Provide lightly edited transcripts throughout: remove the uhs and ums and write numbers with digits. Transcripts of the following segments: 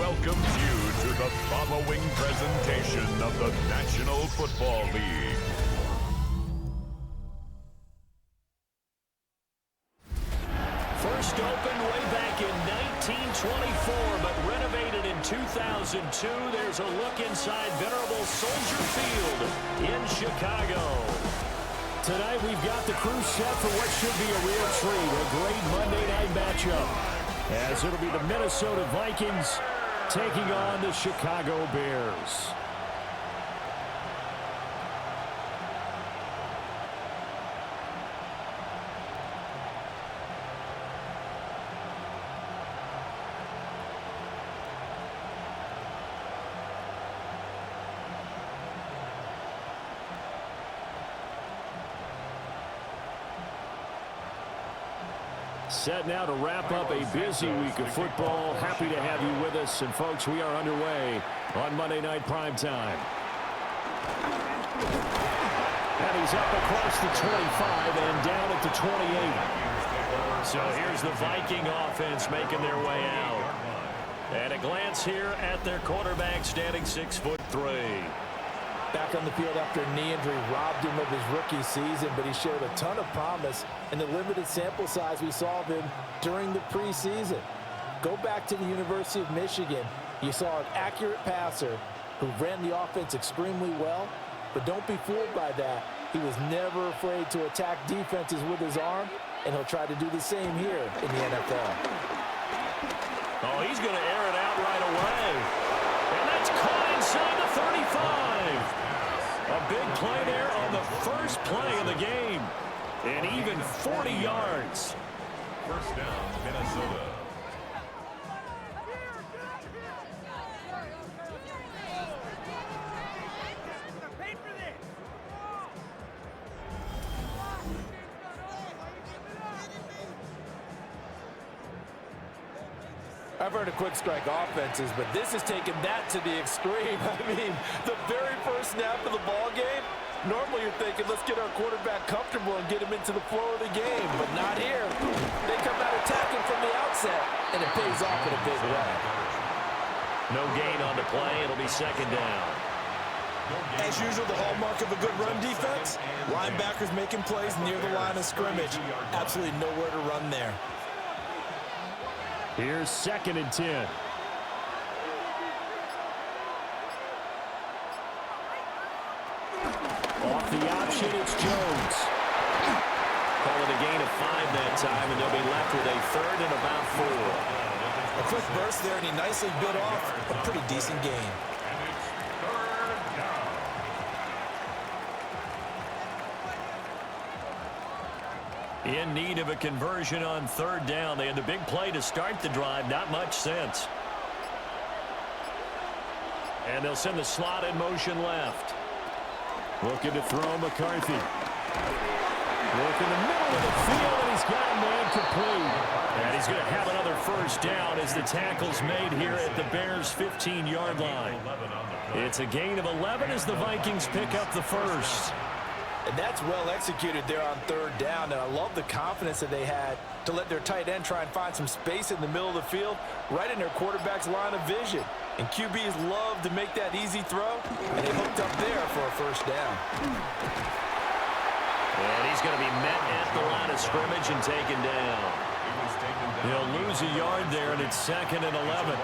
welcomes you to the following presentation of the National Football League. First opened way back in 1924, but renovated in 2002. There's a look inside venerable Soldier Field in Chicago. Tonight we've got the crew set for what should be a real treat, a great Monday night matchup, as it'll be the Minnesota Vikings taking on the Chicago Bears. Set now to wrap up a busy week of football. Happy to have you with us. And, folks, we are underway on Monday Night Primetime. And he's up across the 25 and down at the 28. So here's the Viking offense making their way out. And a glance here at their quarterback, standing 6'3". Back on the field after a knee injury robbed him of his rookie season, but he showed a ton of promise in the limited sample size we saw of him during the preseason. Go back to the University of Michigan. You saw an accurate passer who ran the offense extremely well, but don't be fooled by that. He was never afraid to attack defenses with his arm, and he'll try to do the same here in the NFL. Oh, he's going to air it out right away. And that's caught inside the 35. A big play there on the first play of the game. And even 40 yards. First down, Minnesota. I've heard of quick strike offenses, but this has taken that to the extreme. I mean, the very first snap of the ball game, normally you're thinking, let's get our quarterback comfortable and get him into the flow of the game, but not here. They come out attacking from the outset, and it pays off in a big way. No gain on the play. It'll be second down. As usual, the hallmark of a good run defense, linebackers making plays near the line of scrimmage. Absolutely nowhere to run there. Here's 2nd and 10. Off the option, it's Jones. Call it a gain of 5 that time, and they'll be left with a 3rd and about 4. A quick burst there, and he nicely bit off a pretty decent gain. In need of a conversion on 3rd down. They had the big play to start the drive. Not much sense. And they'll send the slot in motion left. Looking to throw McCarthy. Look in the middle of the field, and he's got a man complete. And he's going to have another first down as the tackle's made here at the Bears' 15-yard line. It's a gain of 11 as the Vikings pick up the first. And that's well executed there on 3rd down, and I love the confidence that they had to let their tight end try and find some space in the middle of the field, right in their quarterback's line of vision. And QBs love to make that easy throw, and they hooked up there for a first down. And he's going to be met at the line of scrimmage and taken down. He'll lose a yard there, and it's 2nd and 11.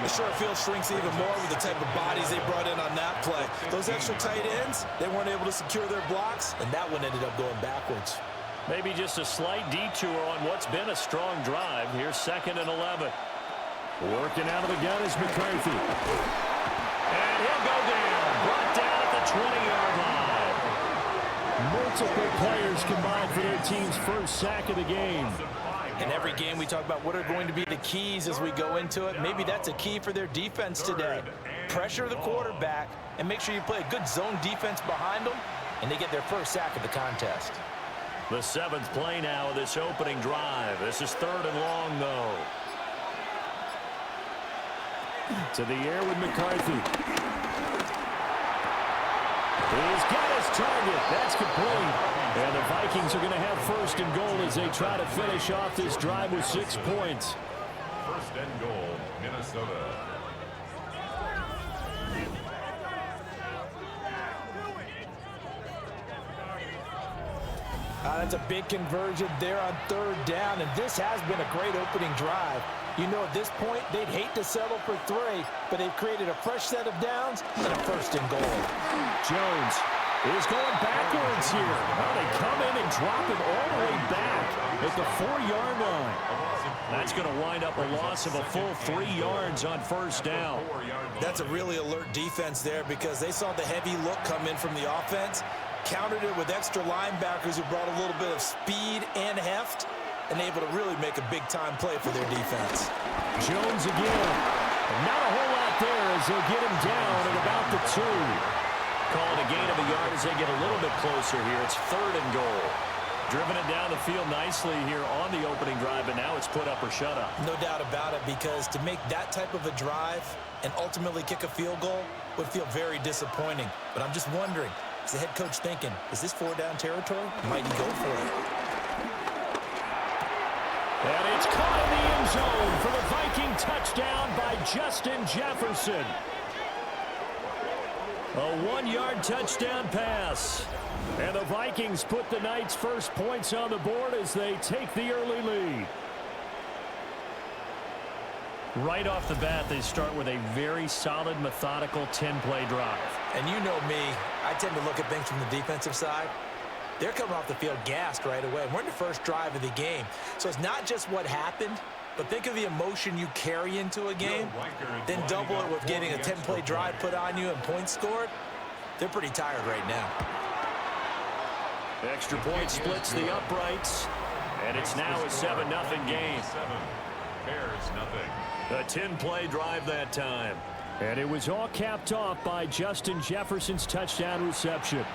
The short field shrinks even more with the type of bodies they brought in on that play. Those extra tight ends, they weren't able to secure their blocks, and that one ended up going backwards. Maybe just a slight detour on what's been a strong drive. Here's 2nd and 11. Working out of the gun is McCarthy. And he'll go down. Brought down at the 20-yard line. Multiple players combined for their team's first sack of the game. In every game, we talk about what are going to be the keys as we go into it. Maybe that's a key for their defense today. Pressure the quarterback and make sure you play a good zone defense behind them, and they get their first sack of the contest. The 7th play now of this opening drive. This is 3rd and long, though. To the air with McCarthy. He's got his target. That's complete. And the Vikings are going to have 1st and goal as they try to finish off this drive with 6 points. 1st and goal, Minnesota. That's a big conversion there on third down, and this has been a great opening drive. You know, at this point, they'd hate to settle for 3, but they've created a fresh set of downs and a first and goal. Jones is going backwards here. Well, they come in and drop it all the way back at the 4-yard line. That's going to wind up a loss of a full 3 yards on first down. That's a really alert defense there because they saw the heavy look come in from the offense, countered it with extra linebackers who brought a little bit of speed and heft, and able to really make a big-time play for their defense. Jones again. Not a whole lot there as they'll get him down at about the 2. Calling a gain of a yard as they get a little bit closer here. It's 3rd and goal. Driven it down the field nicely here on the opening drive, but now it's put up or shut up. No doubt about it, because to make that type of a drive and ultimately kick a field goal would feel very disappointing. But I'm just wondering, is the head coach thinking, is this 4-down territory? Might he go for it? And it's caught in the end zone for the Viking touchdown by Justin Jefferson. A 1-yard touchdown pass. And the Vikings put the Knights' first points on the board as they take the early lead. Right off the bat, they start with a very solid, methodical 10-play drive. And you know me, I tend to look at things from the defensive side. They're coming off the field gassed right away. We're in the first drive of the game. So it's not just what happened, but think of the emotion you carry into a game, then double it with getting a 10-play drive put on you and points scored. They're pretty tired right now. Extra point splits the uprights, and it's now a 7-0 game. A 10-play drive that time. And it was all capped off by Justin Jefferson's touchdown reception.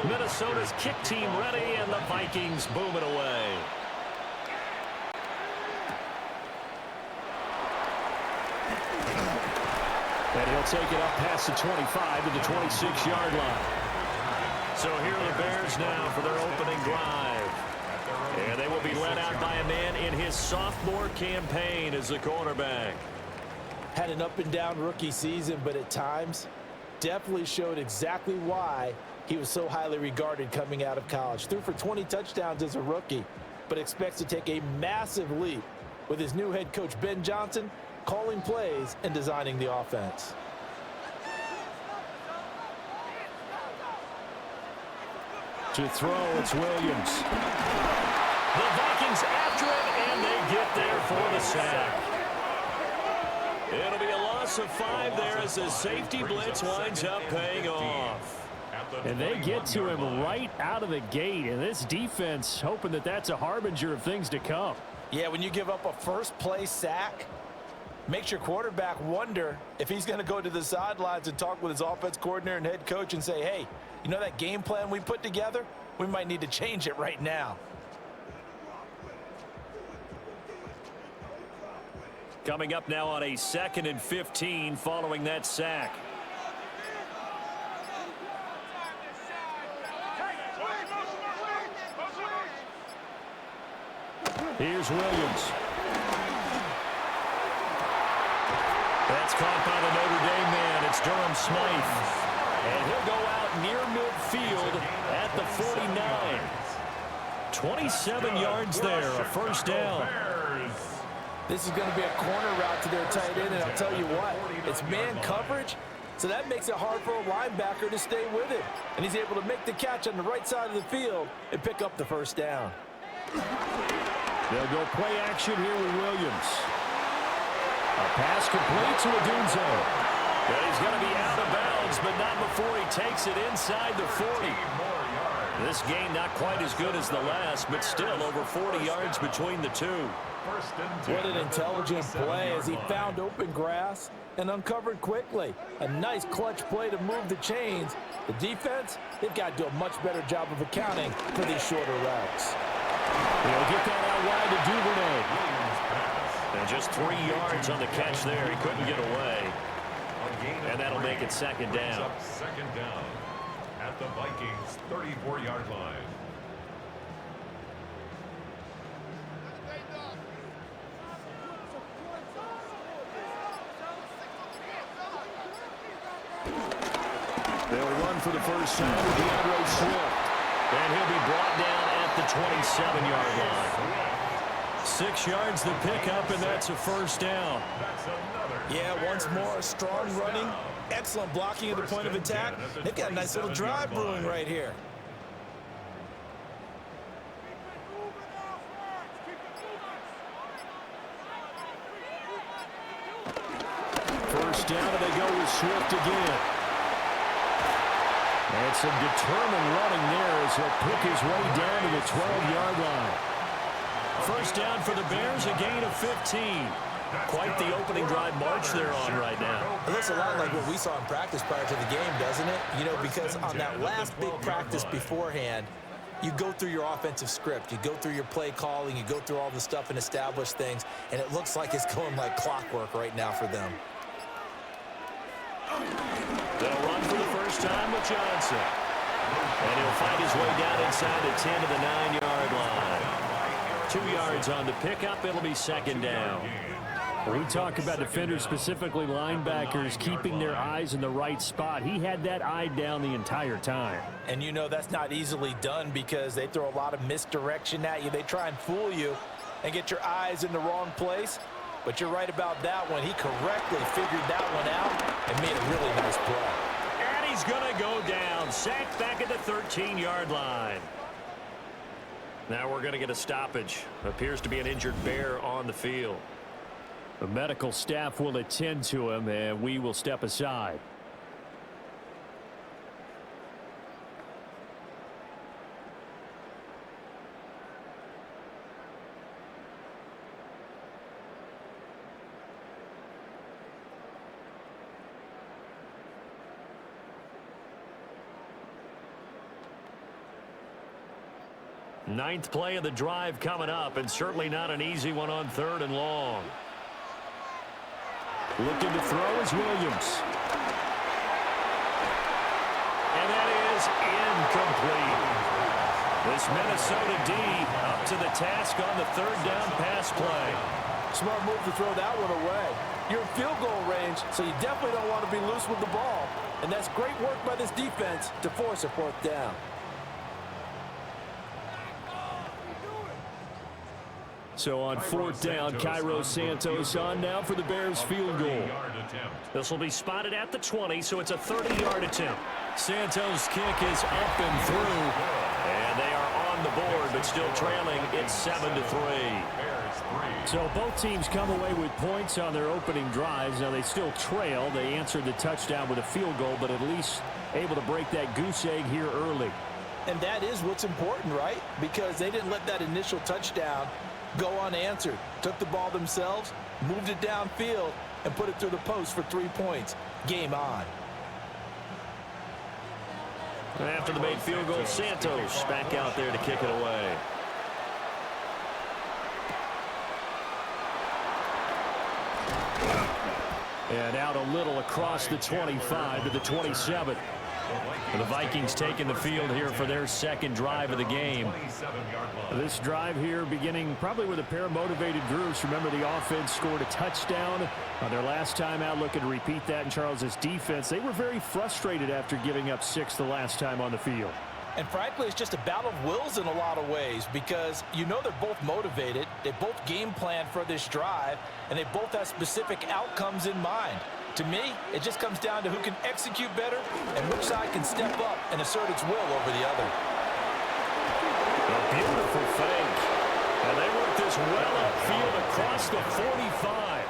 Minnesota's kick team ready, and the Vikings boom it away. And he'll take it up past the 25 to the 26-yard line. So here are the Bears now for their opening drive. And they will be led out by a man in his sophomore campaign as the quarterback. Had an up-and-down rookie season, but at times definitely showed exactly why he was so highly regarded coming out of college. Threw for 20 touchdowns as a rookie, but expects to take a massive leap with his new head coach, Ben Johnson, calling plays and designing the offense. To throw, it's Williams. The Vikings after it, and they get there for the sack. It'll be a loss of 5 there as the safety blitz winds up paying off. And they get to him right out of the gate, and this defense hoping that that's a harbinger of things to come. Yeah, when you give up a first-play sack, makes your quarterback wonder if he's going to go to the sidelines and talk with his offense coordinator and head coach and say, hey, you know that game plan we put together? We might need to change it right now. Coming up now on a 2nd and 15 following that sack. Here's Williams. That's caught by the Notre Dame man. It's Durham Smythe. And he'll go out near midfield at the 49. 27 yards there, a first down. This is going to be a corner route to their tight end, and I'll tell you what, it's man coverage, so that makes it hard for a linebacker to stay with him. And he's able to make the catch on the right side of the field and pick up the first down. They'll go play action here with Williams. A pass complete to Odunze. He's going to be out of bounds, but not before he takes it inside the 40. This game not quite as good as the last, but still over 40 yards between the two. What an intelligent play as he found open grass and uncovered quickly. A nice clutch play to move the chains. The defense, they've got to do a much better job of accounting for these shorter routes. He'll get that out wide to Duvernay. And just 3 yards on the catch there. He couldn't get away. And that'll make it second down. Second down at the Vikings 34-yard line. They'll run for the first time with DeAndre Swift. And he'll be brought down at the 27-yard line. 6 yards the pickup, and that's a first down. Yeah, once more, strong running, excellent blocking at the point of attack. They've got a nice little drive brewing right here. First down, and they go with Swift again. And some determined running there as he'll pick his way down to the 12-yard line. First down for the Bears, a gain of 15. Quite the opening drive march they're on right now. It looks a lot like what we saw in practice prior to the game, doesn't it? You know, because on that last big practice beforehand, you go through your offensive script, you go through your play calling, you go through all the stuff and establish things, and it looks like it's going like clockwork right now for them. They'll run for the first time with Johnson. And he'll fight his way down inside the 10 to the 9-yard line. 2 yards on the pickup. It'll be second down. When we talk about defenders, specifically linebackers, keeping their eyes in the right spot, he had that eye down the entire time. And you know that's not easily done because they throw a lot of misdirection at you. They try and fool you and get your eyes in the wrong place. But you're right about that one. He correctly figured that one out and made a really nice play. And he's going to go down. Sacked back at the 13-yard line. Now we're going to get a stoppage. Appears to be an injured Bear on the field. The medical staff will attend to him, and we will step aside. Ninth play of the drive coming up, and certainly not an easy one on 3rd and long. Looking to throw is Williams. And that is incomplete. This Minnesota D up to the task on the 3rd down pass play. Smart move to throw that one away. You're in field goal range, so you definitely don't want to be loose with the ball. And that's great work by this defense to force a 4th down. So on 4th down, Cairo Santos on now for the Bears field goal. This will be spotted at the 20, so it's a 30-yard attempt. Santos' kick is up and through, and they are on the board, but still trailing. It's 7-3. So both teams come away with points on their opening drives. Now they still trail. They answered the touchdown with a field goal, but at least able to break that goose egg here early. And that is what's important, right? Because they didn't let that initial touchdown go unanswered. Took the ball themselves, moved it downfield, and put it through the post for 3 points. Game on. After the made field goal, Santos back out there to kick it away. And out a little across the 25 to the 27. And the Vikings taking the field here for their second drive of the game. This drive here beginning probably with a pair of motivated groups. Remember, the offense scored a touchdown on their last time out. Looking to repeat that in Charles's defense. They were very frustrated after giving up 6 the last time on the field. And frankly, it's just a battle of wills in a lot of ways because you know they're both motivated. They both game plan for this drive, and they both have specific outcomes in mind. To me, it just comes down to who can execute better and which side can step up and assert its will over the other. A beautiful fake. And they work this well upfield across the 45.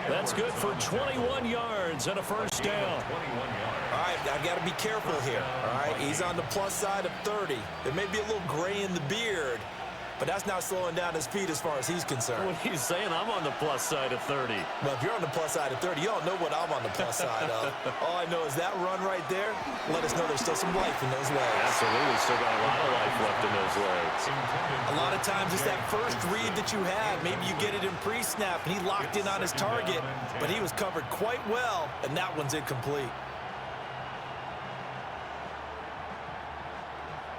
That's good for 21 yards and a first down. All right, I've got to be careful here, all right? He's on the plus side of 30. There may be a little gray in the beard, but that's not slowing down his feet as far as he's concerned. What he's saying, I'm on the plus side of 30. Well, if you're on the plus side of 30, you don't know what I'm on the plus side of. All I know is that run right there, let us know there's still some life in those legs. Absolutely, still got a lot of life left in those legs. A lot of times it's that first read that you had. Maybe you get it in pre-snap, and he locked in on his target, but he was covered quite well, and that one's incomplete.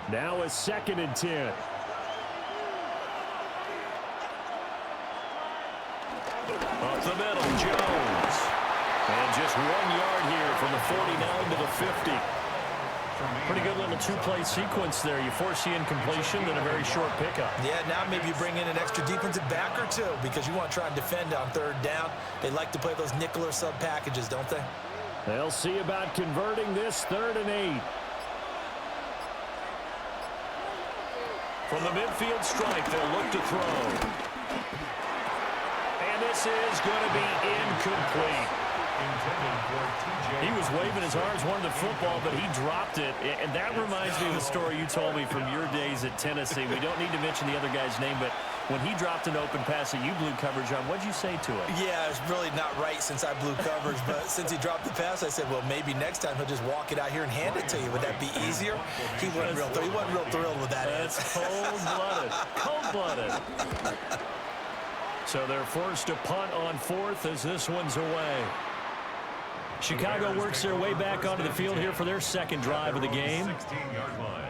Now a 2nd and 10. Up the middle, Jones. And just 1 yard here from the 49 to the 50. Pretty good little two-play sequence there. You force the incompletion, then a very short pickup. Yeah, now maybe you bring in an extra defensive back or two because you want to try and defend on 3rd down. They like to play those nickel or sub packages, don't they? They'll see about converting this 3rd and 8. From the midfield stripe, they'll look to throw. And this is going to be incomplete. He was waving his arms, wanted the football, but he dropped it. And that reminds me of the story you told me from your days at Tennessee. We don't need to mention the other guy's name, but when he dropped an open pass that you blew coverage on, what'd you say to him? Yeah, it's really not right since I blew coverage, but since he dropped the pass, I said, well, maybe next time he'll just walk it out here and hand it to you. Would that be easier? He wasn't real thrilled with that. That's cold-blooded. Cold-blooded. So they're forced to punt on 4th as this one's away. Chicago works their way back onto the field here for their 2nd drive of the game.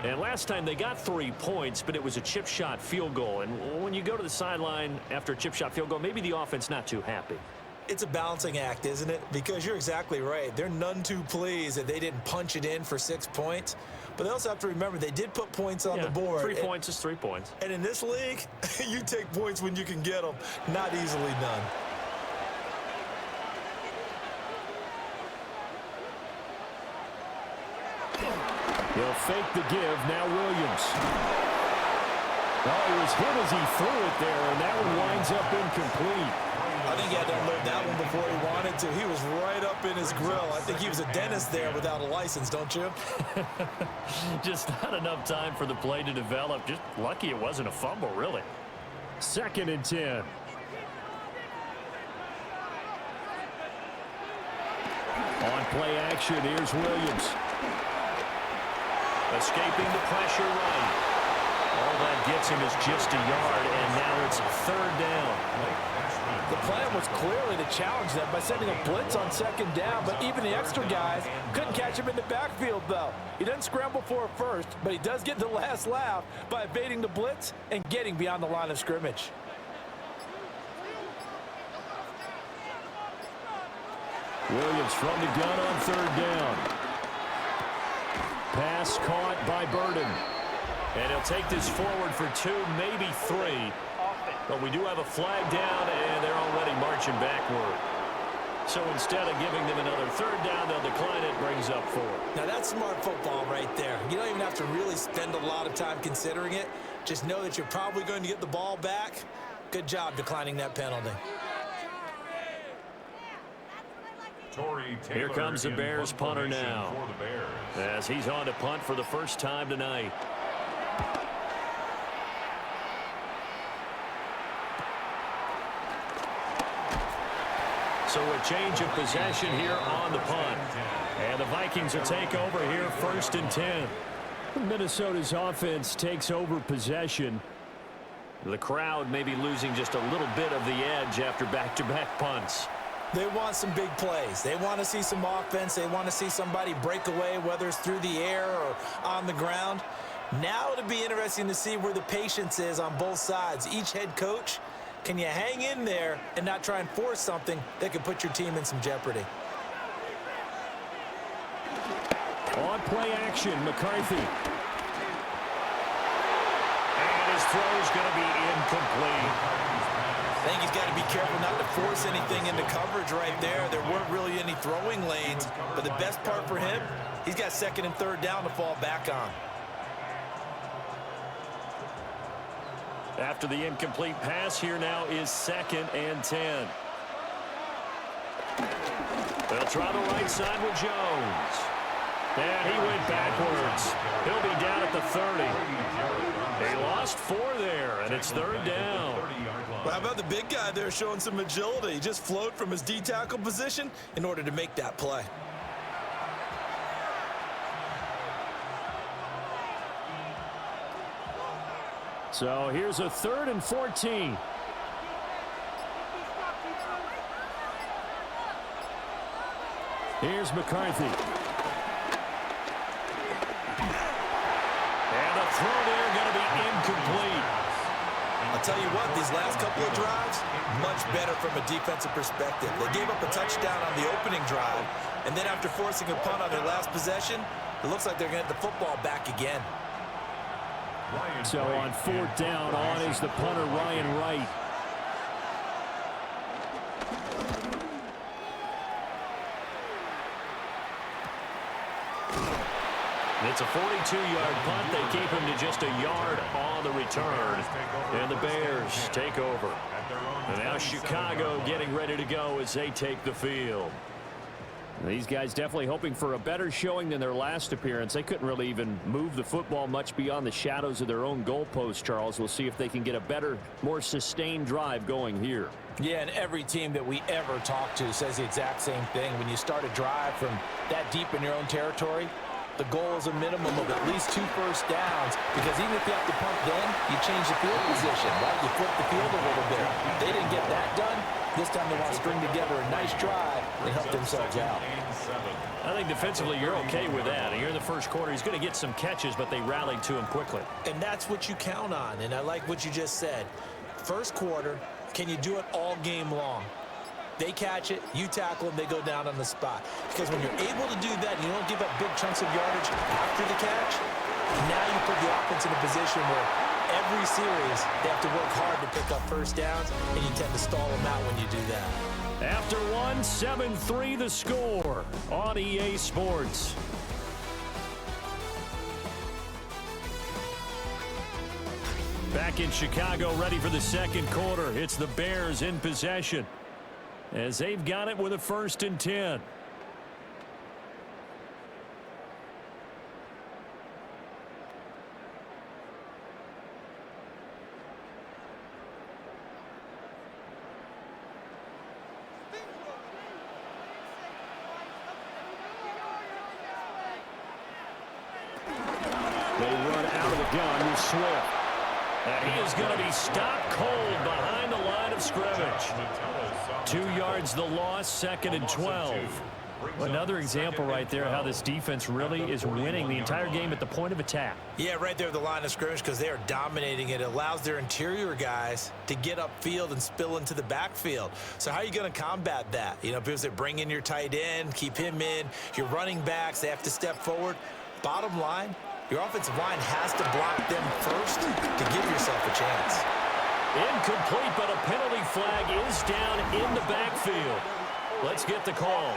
And last time they got 3 points, but it was a chip shot field goal. And when you go to the sideline after a chip shot field goal, maybe the offense not too happy. It's a balancing act, isn't it? Because you're exactly right. They're none too pleased that they didn't punch it in for 6 points. But they also have to remember they did put points on the board. 3 points is 3 points. And in this league, you take points when you can get them. Not easily done. He'll fake the give. Now Williams. Oh, he was hit as he threw it there, and that one winds up incomplete. I think he had to unload that one before he wanted to. He was right up in his grill. I think he was a dentist there without a license, don't you? Just not enough time for the play to develop. Just lucky it wasn't a fumble, really. 2nd and 10. On play action, here's Williams. Escaping the pressure right. All that gets him is just a yard, and now it's 3rd down. The plan was clearly to challenge them by sending a blitz on 2nd down, but even the extra guys couldn't catch him in the backfield, though. He doesn't scramble for a first, but he does get the last laugh by evading the blitz and getting beyond the line of scrimmage. Williams from the gun on 3rd down. Pass caught by Burden. And he'll take this forward for 2, maybe 3. But we do have a flag down, and they're already marching backward. So instead of giving them another 3rd down, they'll decline it, brings up 4. Now, that's smart football right there. You don't even have to really spend a lot of time considering it. Just know that you're probably going to get the ball back. Good job declining that penalty. Here comes the Bears punter now, as he's on to punt for the first time tonight. So a change of possession here on the punt. And the Vikings will take over here 1st and 10. Minnesota's offense takes over possession. The crowd may be losing just a little bit of the edge after back-to-back punts. They want some big plays. They want to see some offense. They want to see somebody break away, whether it's through the air or on the ground. Now it'll be interesting to see where the patience is on both sides. Each head coach, can you hang in there and not try and force something that could put your team in some jeopardy? On play action, McCarthy. And his throw is going to be incomplete. I think he's got to be careful not to force anything into coverage right there. There weren't really any throwing lanes, but the best part for him, he's got 2nd and 3rd down to fall back on. After the incomplete pass, here now is 2nd and 10. They'll try the right side with Jones. And he went backwards. He'll be down at the 30. He lost 4 there, and it's 3rd down. Well, how about the big guy there showing some agility? He just flowed from his D-tackle position in order to make that play. So here's a 3rd and 14. Here's McCarthy. And the throw there going to be incomplete. I'll tell you what, these last couple of drives, much better from a defensive perspective. They gave up a touchdown on the opening drive, and then after forcing a punt on their last possession, it looks like they're going to get the football back again. So on 4th down, on is the punter, Ryan Wright. It's a 42-yard punt. They keep him to just a yard on the return. And the Bears take over. And now Chicago getting ready to go as they take the field. These guys definitely hoping for a better showing than their last appearance. They couldn't really even move the football much beyond the shadows of their own goalpost, Charles. We'll see if they can get a better, more sustained drive going here. Yeah, and every team that we ever talk to says the exact same thing. When you start a drive from that deep in your own territory, the goal is a minimum of at least 2 first downs, because even if you have to punt then, you change the field position, right? You flip the field a little bit. They didn't get that done. This time they want to string together a nice drive and help themselves out. I think defensively you're okay with that. And you're in the first quarter. He's going to get some catches, but they rallied to him quickly. And that's what you count on, and I like what you just said. First quarter, can you do it all game long? They catch it, you tackle them, they go down on the spot. Because when you're able to do that and you don't give up big chunks of yardage after the catch, now you put the offense in a position where every series they have to work hard to pick up first downs, and you tend to stall them out when you do that. After 1, 7-3 the score on EA Sports. Back in Chicago, ready for the second quarter. It's the Bears in possession, as they've got it with a 1st and 10. They run out of the gun with Swift. And he is going to be stopped cold behind the line of scrimmage. 2 yards the loss, 2nd and 12. Another example right there how this defense really is winning the entire game at the point of attack. Yeah, right there at the line of scrimmage, because they are dominating it. It allows their interior guys to get upfield and spill into the backfield. So how are you going to combat that? You know, because they bring in your tight end, keep him in. Your running backs, they have to step forward. Bottom line, your offensive line has to block them first to give yourself a chance. Incomplete, but a penalty flag is down in the backfield. Let's get the call.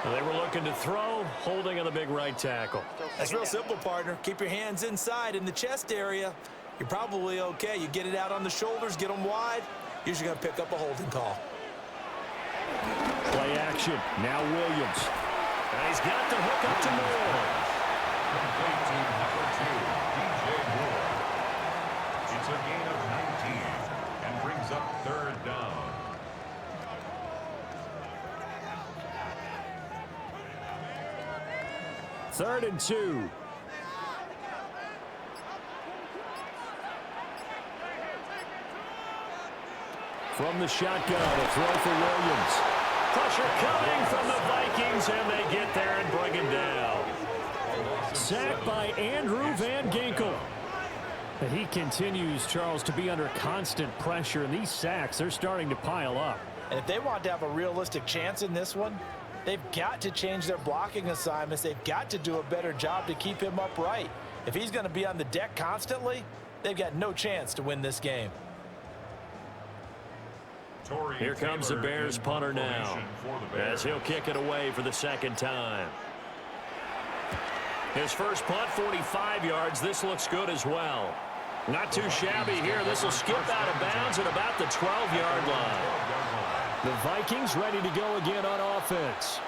They were looking to throw, holding on the big right tackle. That's real simple, partner. Keep your hands inside in the chest area. You're probably okay. You get it out on the shoulders, get them wide. Usually going to pick up a holding call. Play action. Now Williams. And he's got the hook up to Moore. Complete to number 2, DJ Moore. It's a gain of 19 and brings up 3rd down. Third and 2. From the shotgun, a throw for Williams. Pressure coming from the Vikings, and they get there and bring him down. Sacked by Andrew Van Ginkel. But he continues, Charles, to be under constant pressure, and these sacks, they're starting to pile up. And if they want to have a realistic chance in this one, they've got to change their blocking assignments. They've got to do a better job to keep him upright. If he's going to be on the deck constantly, they've got no chance to win this game. Here comes the Bears punter now, as he'll kick it away for the 2nd time. His first punt, 45 yards. This looks good as well. Not too shabby here. This will skip out of bounds at about the 12-yard line. The Vikings ready to go again on offense.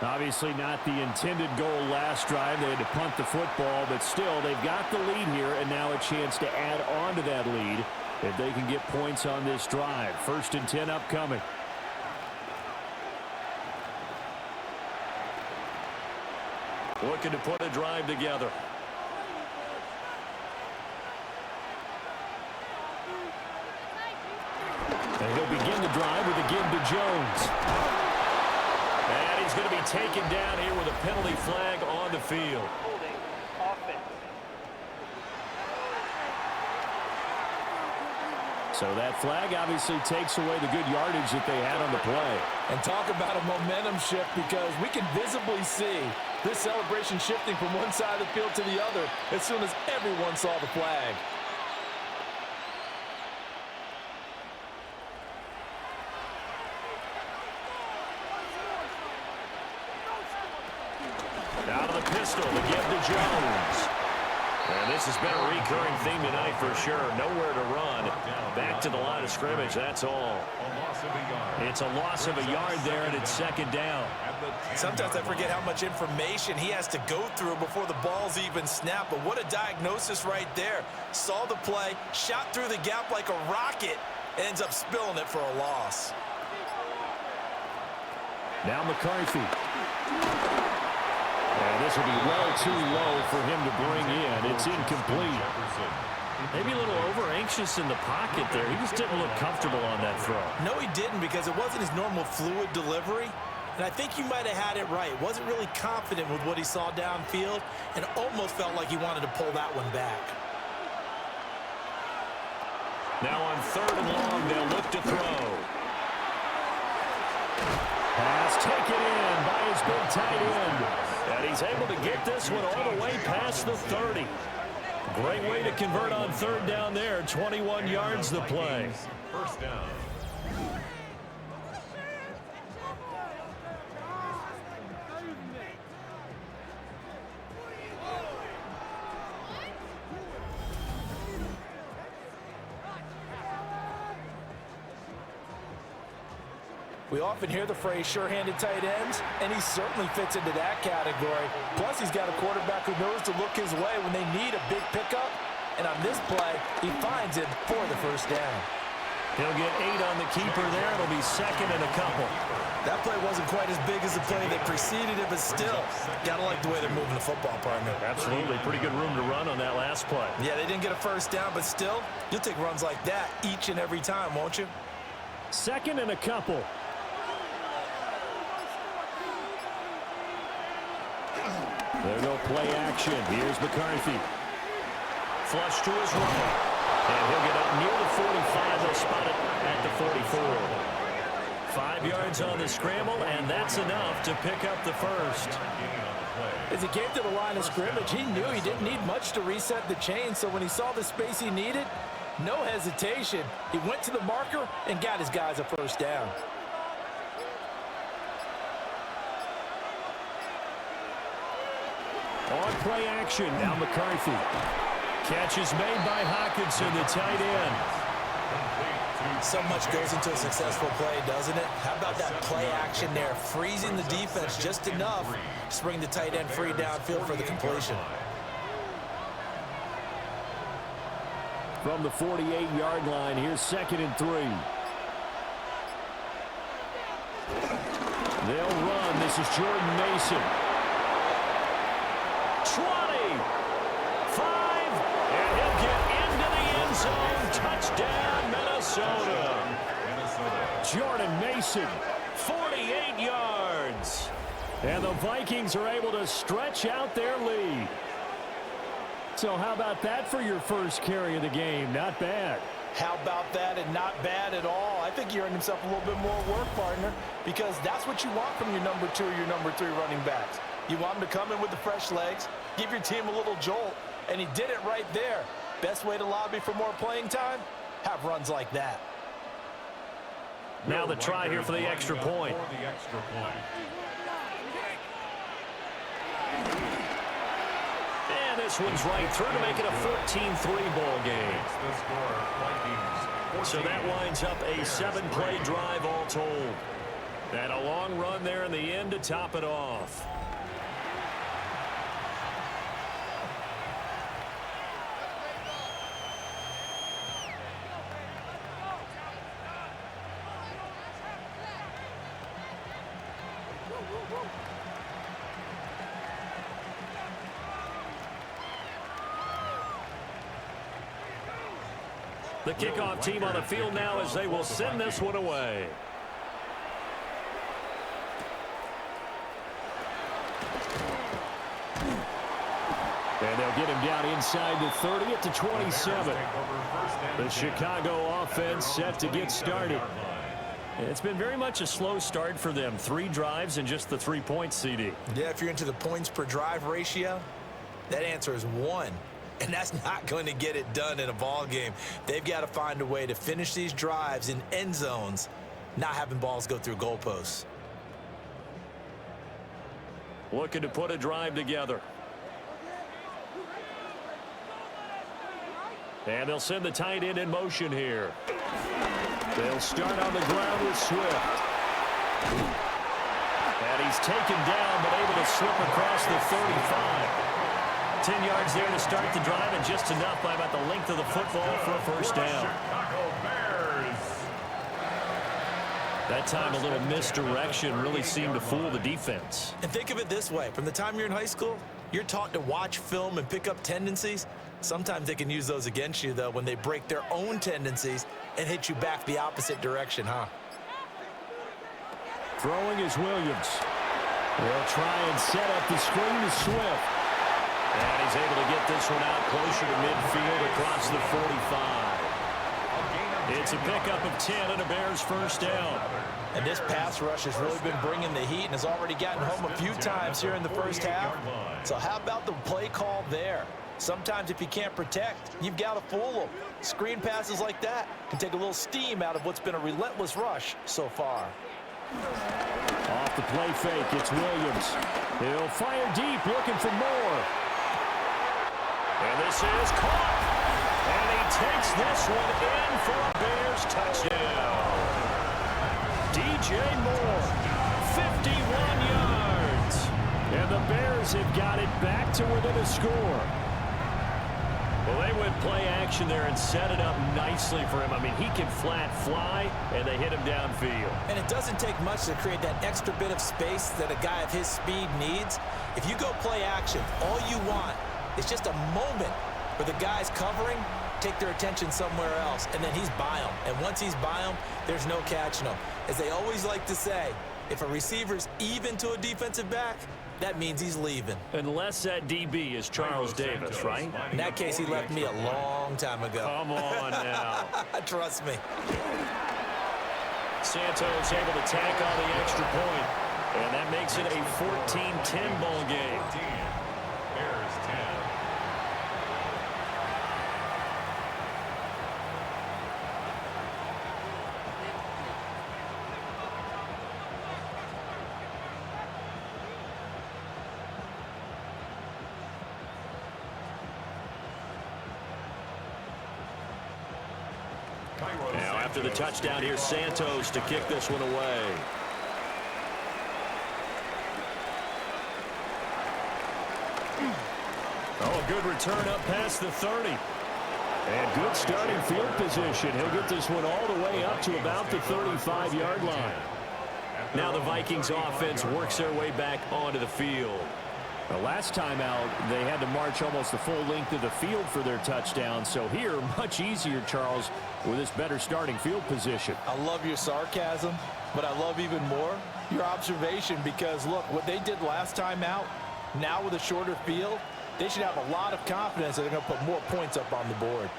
Obviously not the intended goal last drive. They had to punt the football, but still they've got the lead here, and now a chance to add on to that lead if they can get points on this drive. 1st and 10 upcoming. Looking to put a drive together. And he'll begin the drive with a give to Jones. And he's going to be taken down here with a penalty flag on the field. Holding offense. So that flag obviously takes away the good yardage that they had on the play. And talk about a momentum shift, because we can visibly see this celebration shifting from one side of the field to the other as soon as everyone saw the flag. Out of the pistol to give to Jones. And this has been a recurring theme tonight for sure. Nowhere to run. Back to the line of scrimmage, that's all. It's a loss of a yard there, and it's 2nd down. Sometimes I forget how much information he has to go through before the ball's even snapped. But what a diagnosis right there. Saw the play, shot through the gap like a rocket, and ends up spilling it for a loss. Now McCarthy. And this will be well too low for him to bring in. It's incomplete. Maybe a little over-anxious in the pocket there. He just didn't look comfortable on that throw. No, he didn't, because it wasn't his normal fluid delivery. And I think he might have had it right. Wasn't really confident with what he saw downfield, and almost felt like he wanted to pull that one back. Now on 3rd and long, they'll look to throw. Pass taken in by his big tight end. And he's able to get this one all the way past the 30. Great way to convert on 3rd down there. 21 yards the play. 1st down. We often hear the phrase sure-handed tight ends, and he certainly fits into that category. Plus, he's got a quarterback who knows to look his way when they need a big pickup. And on this play, he finds it for the 1st down. He'll get 8 on the keeper there. It'll be 2nd and a couple. That play wasn't quite as big as the play that preceded it, but still, gotta like the way they're moving the football, partner. Absolutely. Pretty good room to run on that last play. Yeah, they didn't get a 1st down, but still, you'll take runs like that each and every time, won't you? 2nd and a couple. There go play action. Here's McCarthy. Flush to his right. And he'll get up near the 45. They'll spot it at the 44. 5 yards on the scramble, and that's enough to pick up the 1st. As he came to the line of scrimmage, he knew he didn't need much to reset the chain, so when he saw the space he needed, no hesitation. He went to the marker and got his guys a 1st down. On play action, now McCarthy. Catch is made by Hockenson, the tight end. So much goes into a successful play, doesn't it? How about that play action there, freezing the defense just enough to bring the tight end free downfield for the completion. From the 48-yard line, here's 2nd and 3. They'll run. This is Jordan Mason. 20, 5, and he'll get into the end zone. Touchdown, Minnesota. Jordan Mason, 48 yards. And the Vikings are able to stretch out their lead. So how about that for your 1st carry of the game? Not bad. How about that, and not bad at all. I think he earned himself a little bit more work, partner, because that's what you want from your number 2 or your number 3 running backs. You want him to come in with the fresh legs, give your team a little jolt, and he did it right there. Best way to lobby for more playing time? Have runs like that. Now the try here for the extra point. And this one's right through to make it a 14-3 ball game. The score, Vikings So that winds up a 7-play drive all told. And a long run there in the end to top it off. The kickoff team on the field now as they will send this one away. And they'll get him down inside the 30 at the 27. The Chicago offense set to get started. It's been very much a slow start for them. 3 drives and just the 3 points, CD. Yeah, if you're into the points per drive ratio, that answer is 1. And that's not going to get it done in a ball game. They've got to find a way to finish these drives in end zones, not having balls go through goalposts. Looking to put a drive together. And they'll send the tight end in motion here. They'll start on the ground with Swift. And he's taken down, but able to slip across the 35. 10 yards there to start the drive, and just enough by about the length of the football for a first down. That time a little misdirection really seemed to fool the defense. And think of it this way. From the time you're in high school, you're taught to watch film and pick up tendencies. Sometimes they can use those against you, though, when they break their own tendencies and hit you back the opposite direction, huh? Throwing is Williams. They'll try and set up the screen to Swift. And he's able to get this one out closer to midfield across the 45. It's a pickup of 10 and a Bears first down. And this pass rush has really been bringing the heat and has already gotten home a few times here in the first half. So how about the play call there? Sometimes if you can't protect, you've got to fool them. Screen passes like that can take a little steam out of what's been a relentless rush so far. Off the play fake, it's Williams. He'll fire deep, looking for more. And this is caught. And he takes this one in for a Bears touchdown. DJ Moore, 51 yards. And the Bears have got it back to within a score. Well, they went play action there and set it up nicely for him. I mean, he can flat fly, and they hit him downfield. And it doesn't take much to create that extra bit of space that a guy of his speed needs. If you go play action, all you want is just a moment where the guys covering take their attention somewhere else, and then he's by them. And once he's by them, there's no catching him. As they always like to say, if a receiver's even to a defensive back, that means he's leaving. Unless that DB is Charles Davis, right? In that case, he left me a long time ago. Come on now. Trust me. Santos able to tack on the extra point, and that makes it a 14-10 ball game. Bears 10. Now after the touchdown, here's Santos to kick this one away. Oh, a good return up past the 30. And good starting field position. He'll get this one all the way up to about the 35-yard line. Now the Vikings offense works their way back onto the field. The last time out, they had to march almost the full length of the field for their touchdown. So here, much easier, Charles, with this better starting field position. I love your sarcasm, but I love even more your observation because, look, what they did last time out, now with a shorter field, they should have a lot of confidence that they're going to put more points up on the board.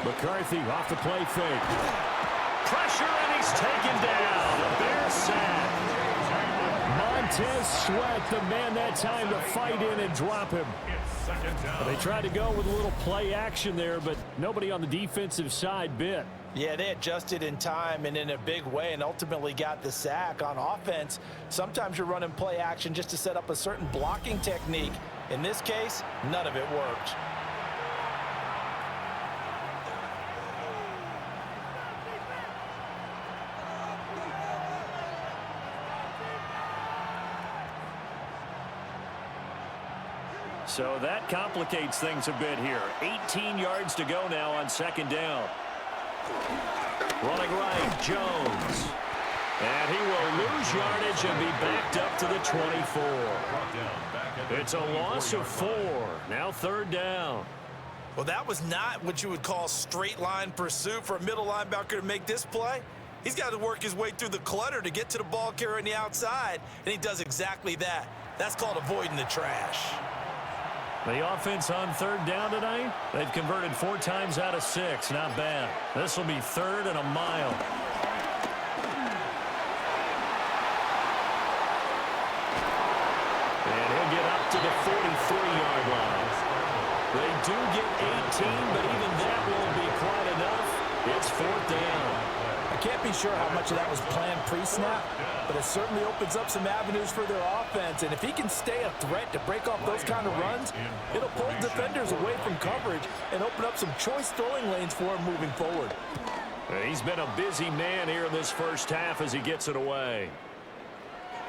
McCarthy off the play fake. Pressure, and he's taken down. The Bears sack. Montez Sweat, the man that time to fight in and drop him. They tried to go with a little play action there, but nobody on the defensive side bit. Yeah, they adjusted in time and in a big way and ultimately got the sack. On offense, sometimes you're running play action just to set up a certain blocking technique. In this case, none of it worked. So that complicates things a bit here. 18 yards to go now on second down. Running right, Jones. And he will lose yardage and be backed up to the 24. It's a loss of 4. Now third down. Well, that was not what you would call straight line pursuit for a middle linebacker to make this play. He's got to work his way through the clutter to get to the ball carrier on the outside, and he does exactly that. That's called avoiding the trash. The offense on third down tonight, they've converted 4 times out of 6. Not bad. This will be third and a mile. And he'll get up to the 43-yard line. They do get 18, but even that won't be quite enough. It's fourth down. I can't be sure how much of that was planned pre-snap, but it certainly opens up some avenues for their offense. And if he can stay a threat to break off those kind of runs, it'll pull defenders away from coverage and open up some choice throwing lanes for him moving forward. He's been a busy man here in this first half as he gets it away.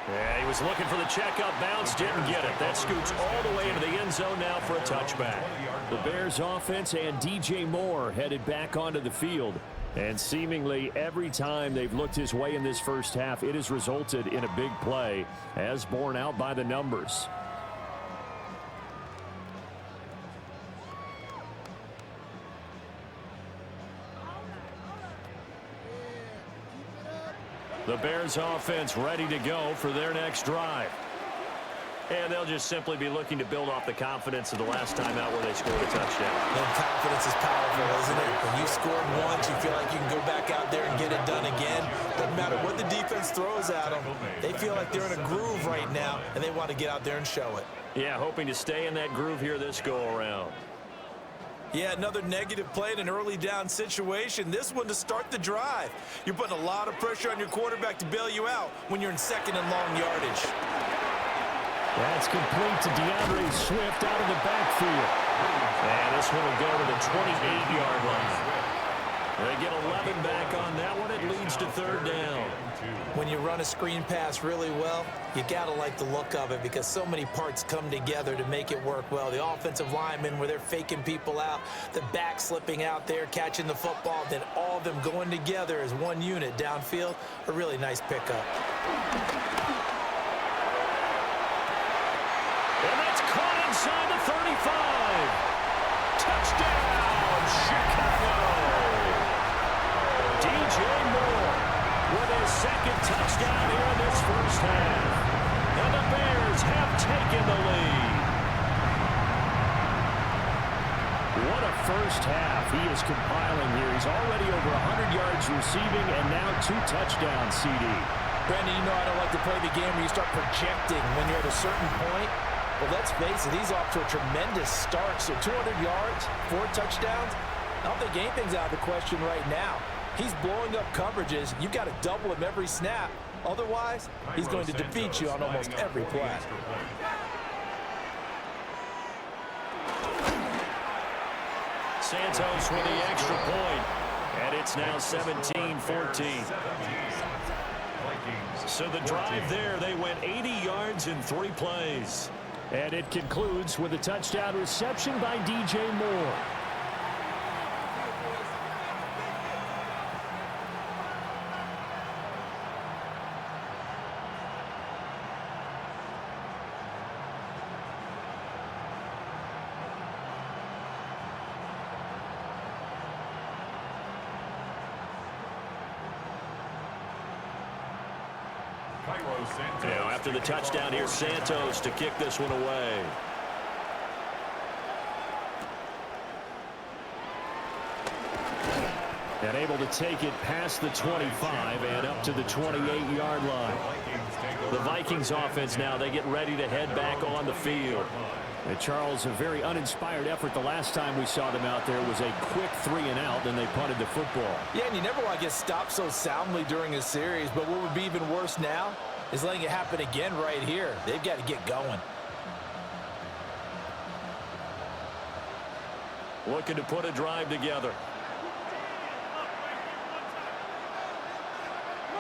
Yeah, he was looking for the checkup bounce, didn't get it. That scoots all the way into the end zone now for a touchback. The Bears offense and DJ Moore headed back onto the field. And seemingly every time they've looked his way in this first half, it has resulted in a big play, as borne out by the numbers. The Bears offense ready to go for their next drive. And they'll just simply be looking to build off the confidence of the last time out where they scored a touchdown. And confidence is powerful, isn't it? When you scored once, you feel like you can go back out there and get it done again. Doesn't matter what the defense throws at them. They feel like they're in a groove right now, and they want to get out there and show it. Yeah, hoping to stay in that groove here this go-around. Yeah, another negative play in an early down situation. This one to start the drive. You're putting a lot of pressure on your quarterback to bail you out when you're in second and long yardage. That's complete to DeAndre Swift out of the backfield. And this one will go to the 28-yard line. They get 11 back on that one. It leads to third down. When you run a screen pass really well, you got to like the look of it because so many parts come together to make it work well. The offensive linemen where they're faking people out, the back slipping out there, catching the football, then all of them going together as one unit downfield. A really nice pickup. And that's caught inside the 35. Touchdown, Chicago. DJ Moore with his second touchdown here in this first half. And the Bears have taken the lead. What a first half he is compiling here. He's already over 100 yards receiving and now 2 touchdowns, CD. Brandon, you know I don't like to play the game where you start projecting when you're at a certain point. But let's face it, he's off to a tremendous start. So 200 yards, 4 touchdowns. I don't think anything's out of the question right now. He's blowing up coverages. You've got to double him every snap. Otherwise, he's going to defeat you on almost every play. Santos with the extra point. And it's now 17-14. So the drive there, they went 80 yards in 3 plays. And it concludes with a touchdown reception by DJ Moore. Now after the touchdown, here's Santos to kick this one away. And able to take it past the 25 and up to the 28-yard line. The Vikings offense now, they get ready to head back on the field. And Charles, a very uninspired effort the last time we saw them out there was a quick 3-and-out, then they punted the football. Yeah, and you never want to get stopped so soundly during a series, but what would be even worse now is letting it happen again right here. They've got to get going. Looking to put a drive together.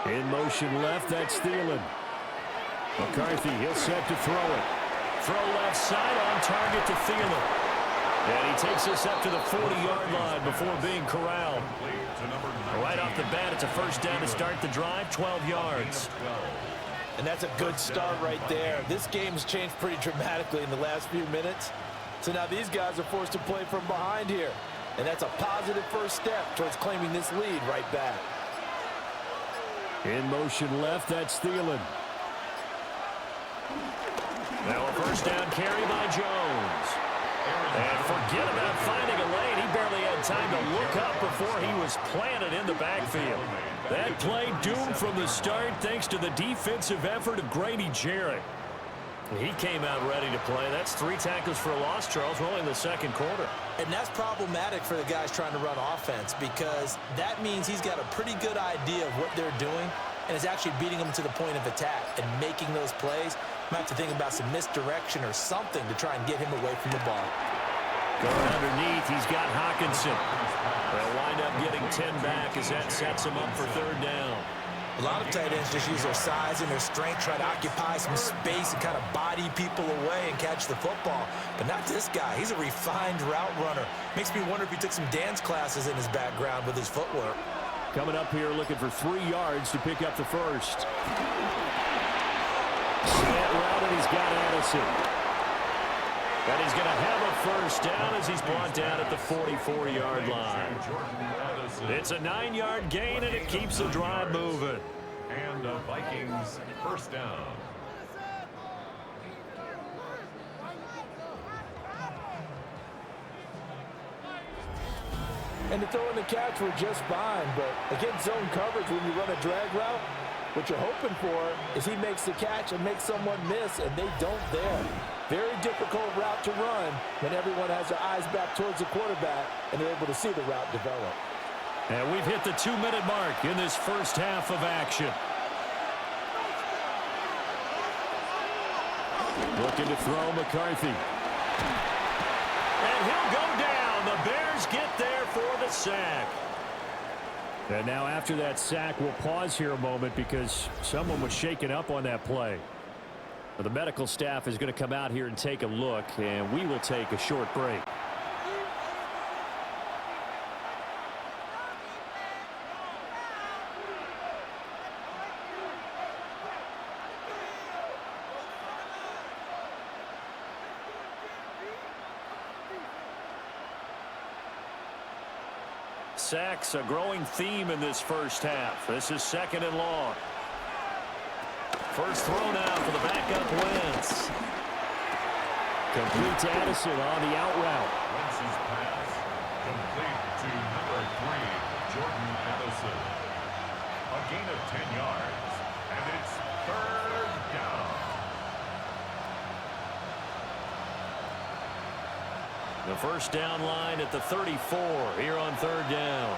In motion left, that's Thielen. McCarthy, he'll set to throw it. throw left side on target to Thielen. And he takes us up to the 40-yard line before being corralled. Right off the bat, it's a first down to start the drive, 12 yards. And that's a good start right there. This game's changed pretty dramatically in the last few minutes. So now these guys are forced to play from behind here. And that's a positive first step towards claiming this lead right back. In motion left, that's Thielen. Now a first down carry by Jones. And forget about finding a lane. He barely had time to look up before he was planted in the backfield. That play doomed from the start thanks to the defensive effort of Grady Jarrett. He came out ready to play. That's 3 tackles for a loss, Charles. We're only in the second quarter. And that's problematic for the guys trying to run offense because that means he's got a pretty good idea of what they're doing and is actually beating them to the point of attack and making those plays. Might have to think about some misdirection or something to try and get him away from the ball. Going underneath, he's got Hawkinson. They'll wind up getting 10 back as that sets him up for third down. A lot of tight ends just use their size and their strength, try to occupy some space and kind of body people away and catch the football. But not this guy. He's a refined route runner. Makes me wonder if he took some dance classes in his background with his footwork. Coming up here looking for 3 yards to pick up the first. Slant route, and he's got Addison. And he's going to have a first down as he's brought down at the 44-yard line. It's a 9-yard gain, and it keeps the drive moving. And the Vikings first down. And the throw and the catch were just fine, but against zone coverage, when you run a drag route, what you're hoping for is he makes the catch and makes someone miss, and they don't there. Very difficult route to run when everyone has their eyes back towards the quarterback and they're able to see the route develop. And we've hit the 2-minute mark in this first half of action. Looking to throw McCarthy. And he'll go down. The Bears get there for the sack. And now after that sack, we'll pause here a moment because someone was shaken up on that play. The medical staff is going to come out here and take a look, and we will take a short break. Sacks, a growing theme in this first half. This is 2nd and long. First throw now for the backup Wentz. Complete to Addison on the out route. Wentz's pass complete to number 3, Jordan Addison. A gain of 10 yards, and it's third down. The first down line at the 34 here on third down.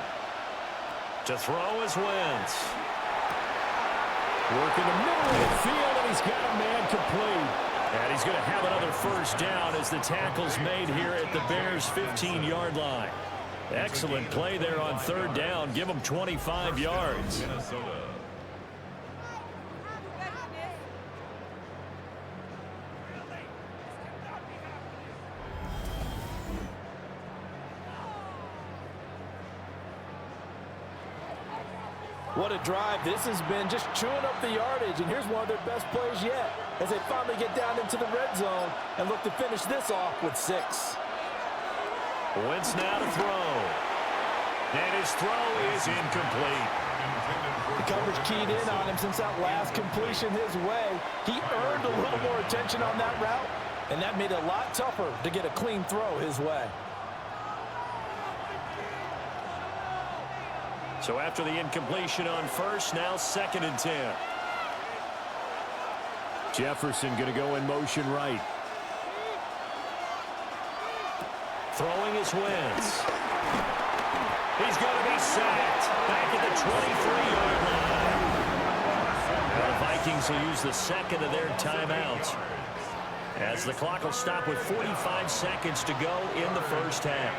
To throw is Wentz. Working the middle of the field, and he's got a man complete. And he's going to have another first down as the tackle's made here at the Bears' 15-yard line. Excellent play there on third down. Give them 25 yards. Minnesota. What a drive this has been, just chewing up the yardage. And here's one of their best plays yet as they finally get down into the red zone and look to finish this off with 6. Wentz now to throw. And his throw is incomplete. The coverage keyed in on him since that last completion his way. He earned a little more attention on that route, and that made it a lot tougher to get a clean throw his way. So after the incompletion on first, now 2nd and 10. Jefferson going to go in motion right. Throwing is Wentz. He's going to be sacked back at the 23-yard line. Now the Vikings will use the second of their timeouts as the clock will stop with 45 seconds to go in the first half.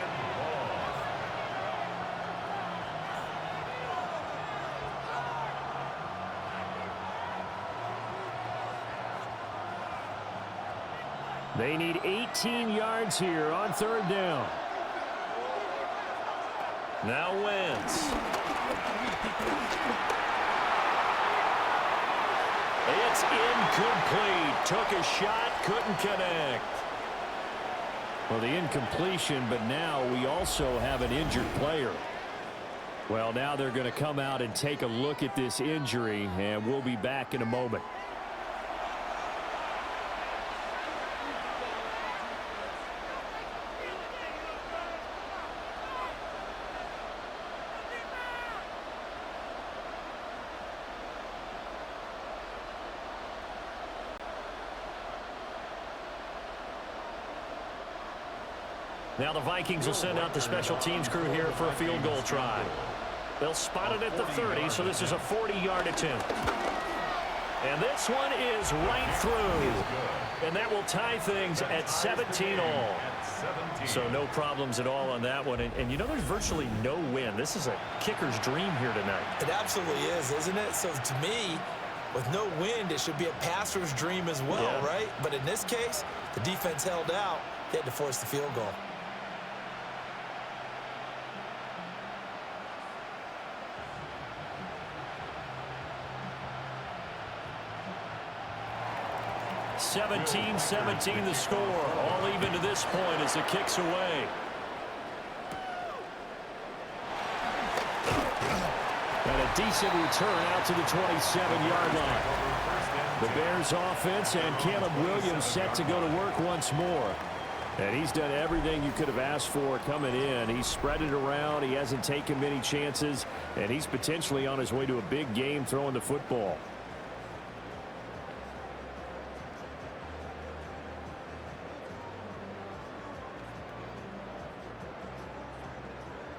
They need 18 yards here on third down. Now Wentz. It's incomplete. Took a shot, couldn't connect. Well, the incompletion, but now we also have an injured player. Well, now they're going to come out and take a look at this injury, and we'll be back in a moment. Now the Vikings will send out the special teams crew here for a field goal try. They'll spot it at the 30, so this is a 40-yard attempt. And this one is right through. And that will tie things at 17-all. So no problems at all on that one. And you know, there's virtually no wind. This is a kicker's dream here tonight. It absolutely is, isn't it? So to me, with no wind, it should be a passer's dream as well, right? But in this case, the defense held out. They had to force the field goal. (17-17) the score. All even to this point as the kick's away. And a decent return out to the 27-yard line. The Bears offense and Caleb Williams set to go to work once more. And he's done everything you could have asked for coming in. He's spread it around. He hasn't taken many chances. And he's potentially on his way to a big game throwing the football.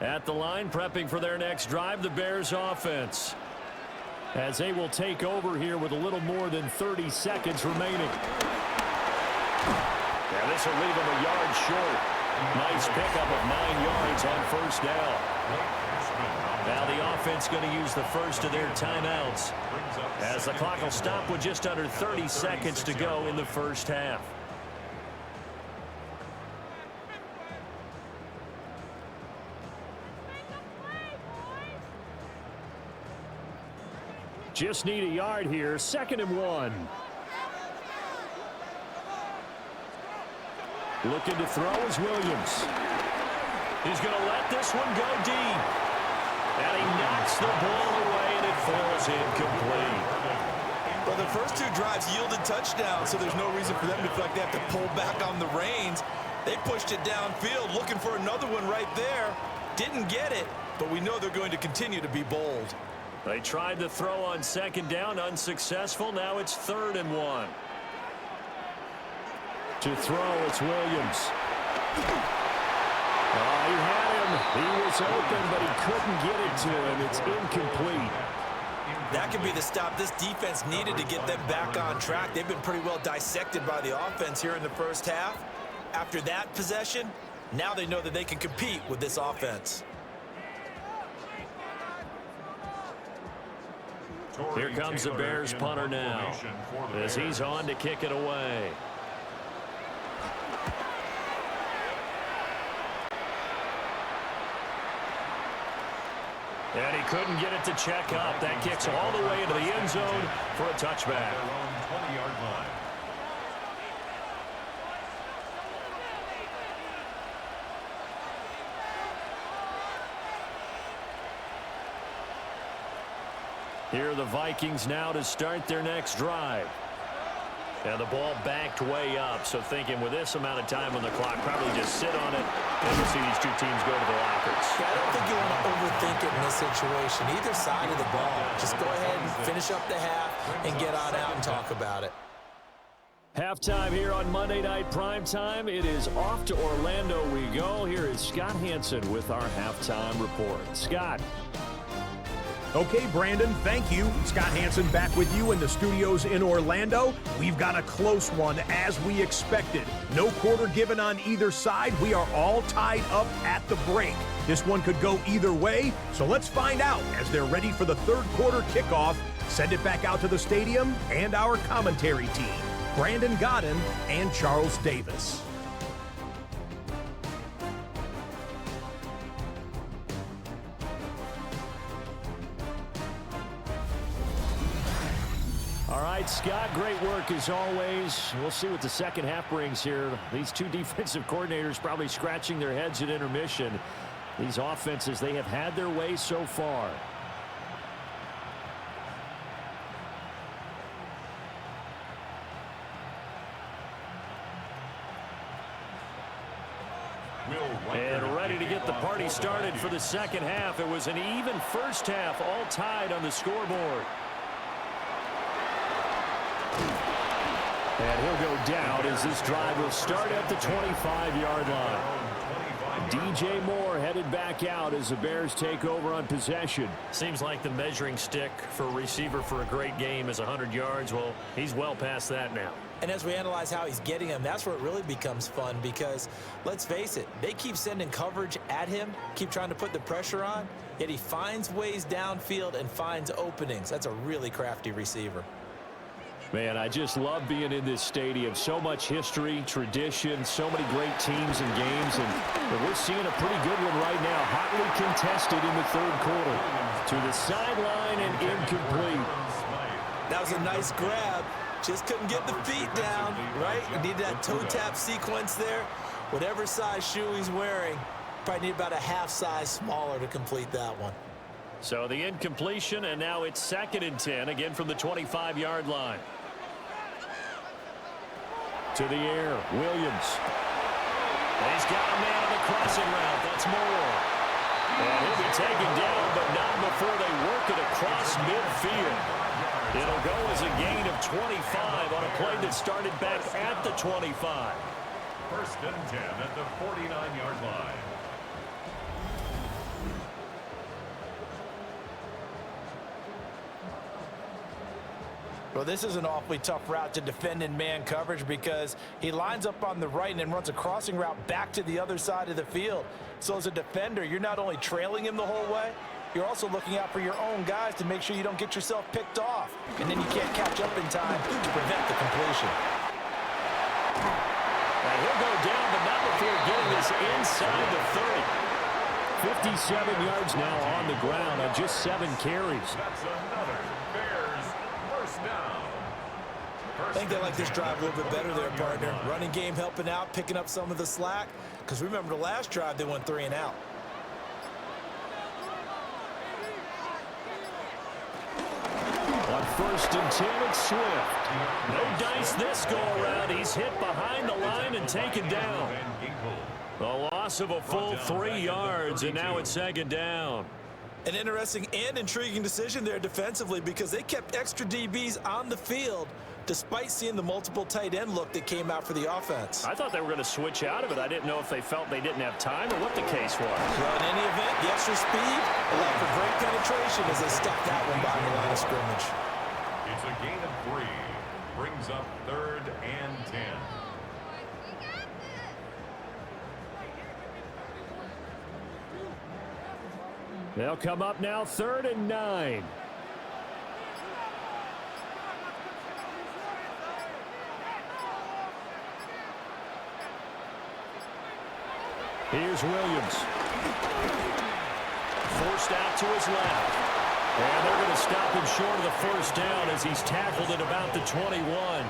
At the line, prepping for their next drive, the Bears offense. As they will take over here with a little more than 30 seconds remaining. And this will leave them a yard short. Nice pickup of 9 yards on first down. Now the offense going to use the first of their timeouts, as the clock will stop with just under 30 seconds to go in the first half. Just need a yard here. 2nd and 1. Looking to throw is Williams. He's going to let this one go deep. And he knocks the ball away, and it falls incomplete. Well, the first 2 drives yielded touchdowns, so there's no reason for them to feel like they have to pull back on the reins. They pushed it downfield, looking for another one right there. Didn't get it, but we know they're going to continue to be bold. They tried to throw on 2nd down, unsuccessful. Now it's 3rd and 1. To throw, it's Williams. Oh, he had him. He was open, but he couldn't get it to him. It's incomplete. That could be the stop this defense needed to get them back on track. They've been pretty well dissected by the offense here in the first half. After that possession, now they know that they can compete with this offense. Here comes the Bears punter now, as he's on to kick it away. And he couldn't get it to check up. That kicks all the way into the end zone for a touchback. 20-yard line. Here are the Vikings now to start their next drive. And the ball backed way up, so thinking with this amount of time on the clock, probably just sit on it, and we'll see these 2 teams go to the lockers. Yeah, I don't think you want to overthink it in this situation. Either side of the ball, just go ahead and finish up the half and get on out and talk about it. Halftime here on Monday Night Primetime. It is off to Orlando we go. Here is Scott Hansen with our halftime report. Scott. Okay, Brandon, thank you. Scott Hansen back with you in the studios in Orlando. We've got a close one, as we expected. No quarter given on either side. We are all tied up at the break. This one could go either way, so let's find out as they're ready for the third quarter kickoff. Send it back out to the stadium and our commentary team. Brandon Godden, and Charles Davis. All right, Scott, great work as always. We'll see what the second half brings here. These two defensive coordinators probably scratching their heads at intermission. These offenses, they have had their way so far. And ready to get the party started for the second half. It was an even first half, all tied on the scoreboard. And he'll go down as this drive will start at the 25-yard line. DJ Moore headed back out as the Bears take over on possession. Seems like the measuring stick for a receiver for a great game is 100 yards. Well, he's well past that now. And as we analyze how he's getting them, that's where it really becomes fun because, let's face it, they keep sending coverage at him, keep trying to put the pressure on, yet he finds ways downfield and finds openings. That's a really crafty receiver. Man, I just love being in this stadium. So much history, tradition, so many great teams and games, and we're seeing a pretty good one right now, hotly contested in the third quarter. To the sideline and incomplete. That was a nice grab. Just couldn't get the feet down, right? You need that toe tap sequence there. Whatever size shoe he's wearing, probably need about a half size smaller to complete that one. So the incompletion, and now it's 2nd and 10, again from the 25-yard line. To the air, Williams. And he's got a man on the crossing route. That's Moore. And he'll be taken down, but not before they work it across midfield. It'll go as a gain of 25 on a play that started back at the 25. 1st and 10 at the 49-yard line. Well, this is an awfully tough route to defend in man coverage because he lines up on the right and then runs a crossing route back to the other side of the field. So as a defender, you're not only trailing him the whole way, you're also looking out for your own guys to make sure you don't get yourself picked off. And then you can't catch up in time to prevent the completion. Now he'll go down, but not before getting this inside the 30. 57 yards now on the ground on just 7 carries. That's another Bears first down. I think they like this drive a little bit better there, partner. Running game helping out, picking up some of the slack. Because remember the last drive, they went 3 and out. On 1st and 10, it's Swift. No dice this go-around. He's hit behind the line and taken down. A loss of a full 3 yards, and now it's 2nd down. An interesting and intriguing decision there defensively because they kept extra DBs on the field despite seeing the multiple tight end look that came out for the offense. I thought they were going to switch out of it. I didn't know if they felt they didn't have time or what the case was. Well, in any event, the extra speed allowed for great penetration as they stuck that one by the line of scrimmage. It's a gain of 3. Brings up 3rd and 10. They'll come up now 3rd and 9. Here's Williams. Forced out to his left. And they're going to stop him short of the 1st down as he's tackled at about the 21.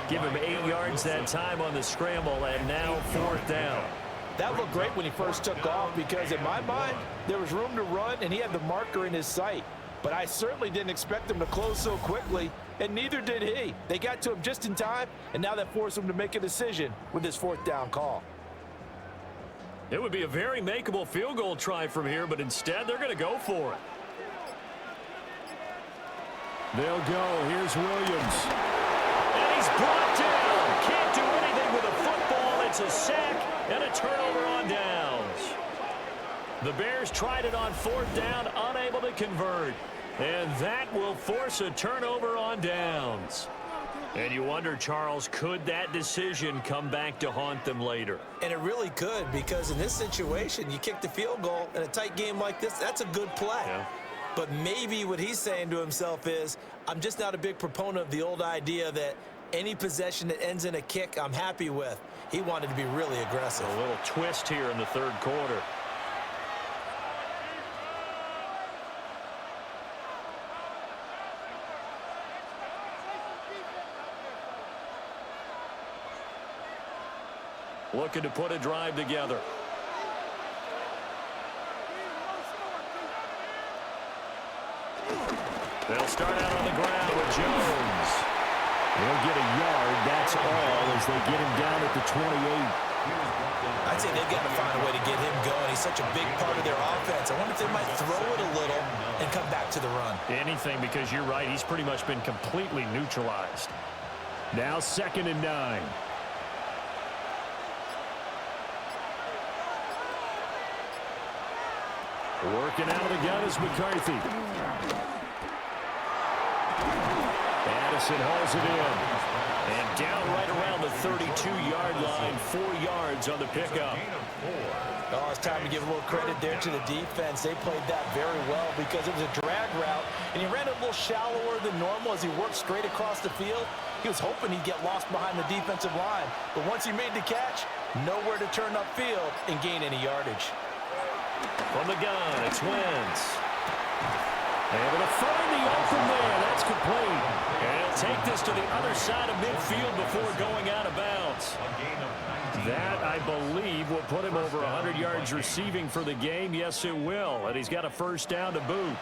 Give him 8 yards that time on the scramble, and now 4th down. That looked great when he first took off because in my mind, there was room to run and he had the marker in his sight. But I certainly didn't expect him to close so quickly, and neither did he. They got to him just in time, and now that forced him to make a decision with his 4th down call. It would be a very makeable field goal try from here, but instead they're going to go for it. They'll go. Here's Williams. And he's brought down. Can't do anything with a football. It's a sack and a turnover on downs. The Bears tried it on 4th down, unable to convert. And that will force a turnover on downs. And you wonder, Charles, could that decision come back to haunt them later? And it really could, because in this situation, you kick the field goal in a tight game like this, that's a good play. Yeah. But maybe what he's saying to himself is, I'm just not a big proponent of the old idea that Any possession that ends in a kick, I'm happy with. He wanted to be really aggressive. A little twist here in the third quarter. Looking to put a drive together. They'll start out on the ground with Jones. They'll get a yard, that's all, as they get him down at the 28. I'd say they've got to find a way to get him going. He's such a big part of their offense. I wonder if they might throw it a little and come back to the run. Anything, because you're right, he's pretty much been completely neutralized. Now 2nd and 9. Working out of the gun is McCarthy. Addison hauls it in. And down right around the 32-yard line, 4 yards on the pickup. Oh, it's time to give a little credit there to the defense. They played that very well because it was a drag route, and he ran a little shallower than normal as he worked straight across the field. He was hoping he'd get lost behind the defensive line, but once he made the catch, nowhere to turn upfield and gain any yardage. From the gun, it's Wentz. Able to find the open man. That's complete. And he'll take this to the other side of midfield before going out of bounds. That, I believe, will put him over 100 yards receiving for the game. Yes, it will. And he's got a first down to boot.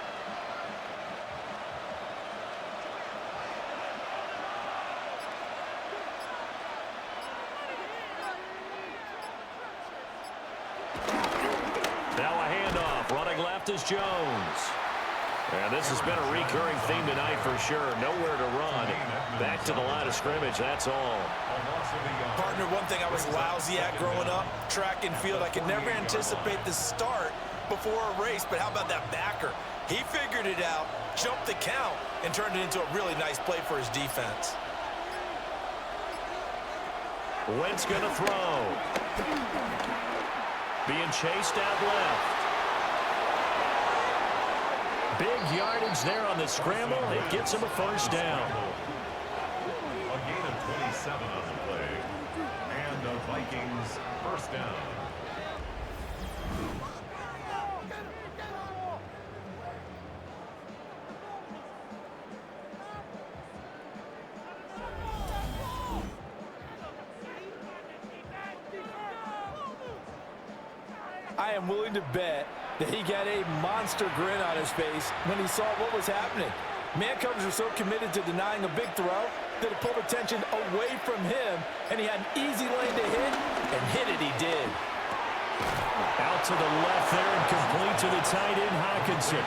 Now a handoff. Running left is Jones. And this has been a recurring theme tonight for sure. Nowhere to run. Back to the line of scrimmage, that's all. Partner, one thing I was lousy at growing up, track and field, I could never anticipate the start before a race, but how about that backer? He figured it out, jumped the count, and turned it into a really nice play for his defense. Wentz going to throw. Being chased out left. Big yardage there on the scramble. It gets him a first down. A gain of 27 on the play. And the Vikings first down. I am willing to bet that he got a monster grin on his face when he saw what was happening. Mancovers were so committed to denying a big throw that it pulled attention away from him, and he had an easy lane to hit, and hit it he did. Out to the left there and complete to the tight end, Hawkinson.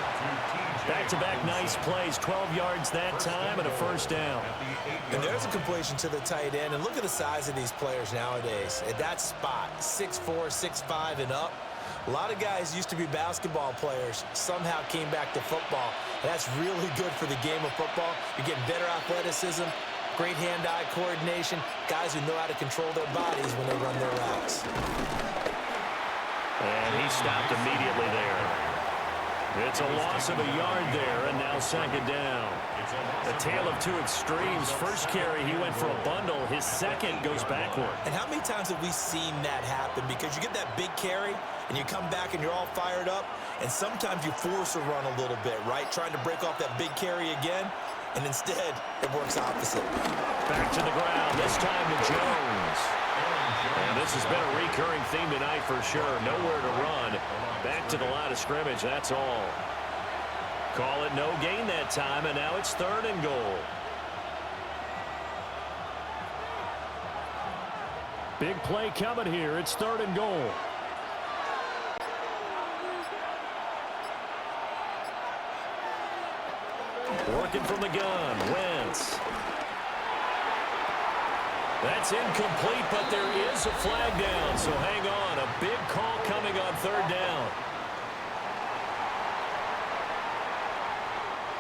Back-to-back nice plays, 12 yards that time and a first down. And there's a completion to the tight end, and look at the size of these players nowadays. At that spot, 6'4", 6'5", and up. A lot of guys used to be basketball players, somehow came back to football. And that's really good for the game of football. You're getting better athleticism, great hand-eye coordination, guys who know how to control their bodies when they run their routes. And he stopped immediately there. It's a loss of a yard there, and now second down. A tale of two extremes. First carry, he went for a bundle. His second goes backward. And how many times have we seen that happen? Because you get that big carry, and you come back and you're all fired up, and sometimes you force a run a little bit, right? Trying to break off that big carry again, and instead it works opposite. Back to the ground, this time to Jones. And this has been a recurring theme tonight for sure. Nowhere to run. Back to the line of scrimmage, that's all. Call it no gain that time, and now it's 3rd and goal. Big play coming here. It's 3rd and goal. Working from the gun, Wentz. That's incomplete, but there is a flag down, so hang on. A big call coming on 3rd down.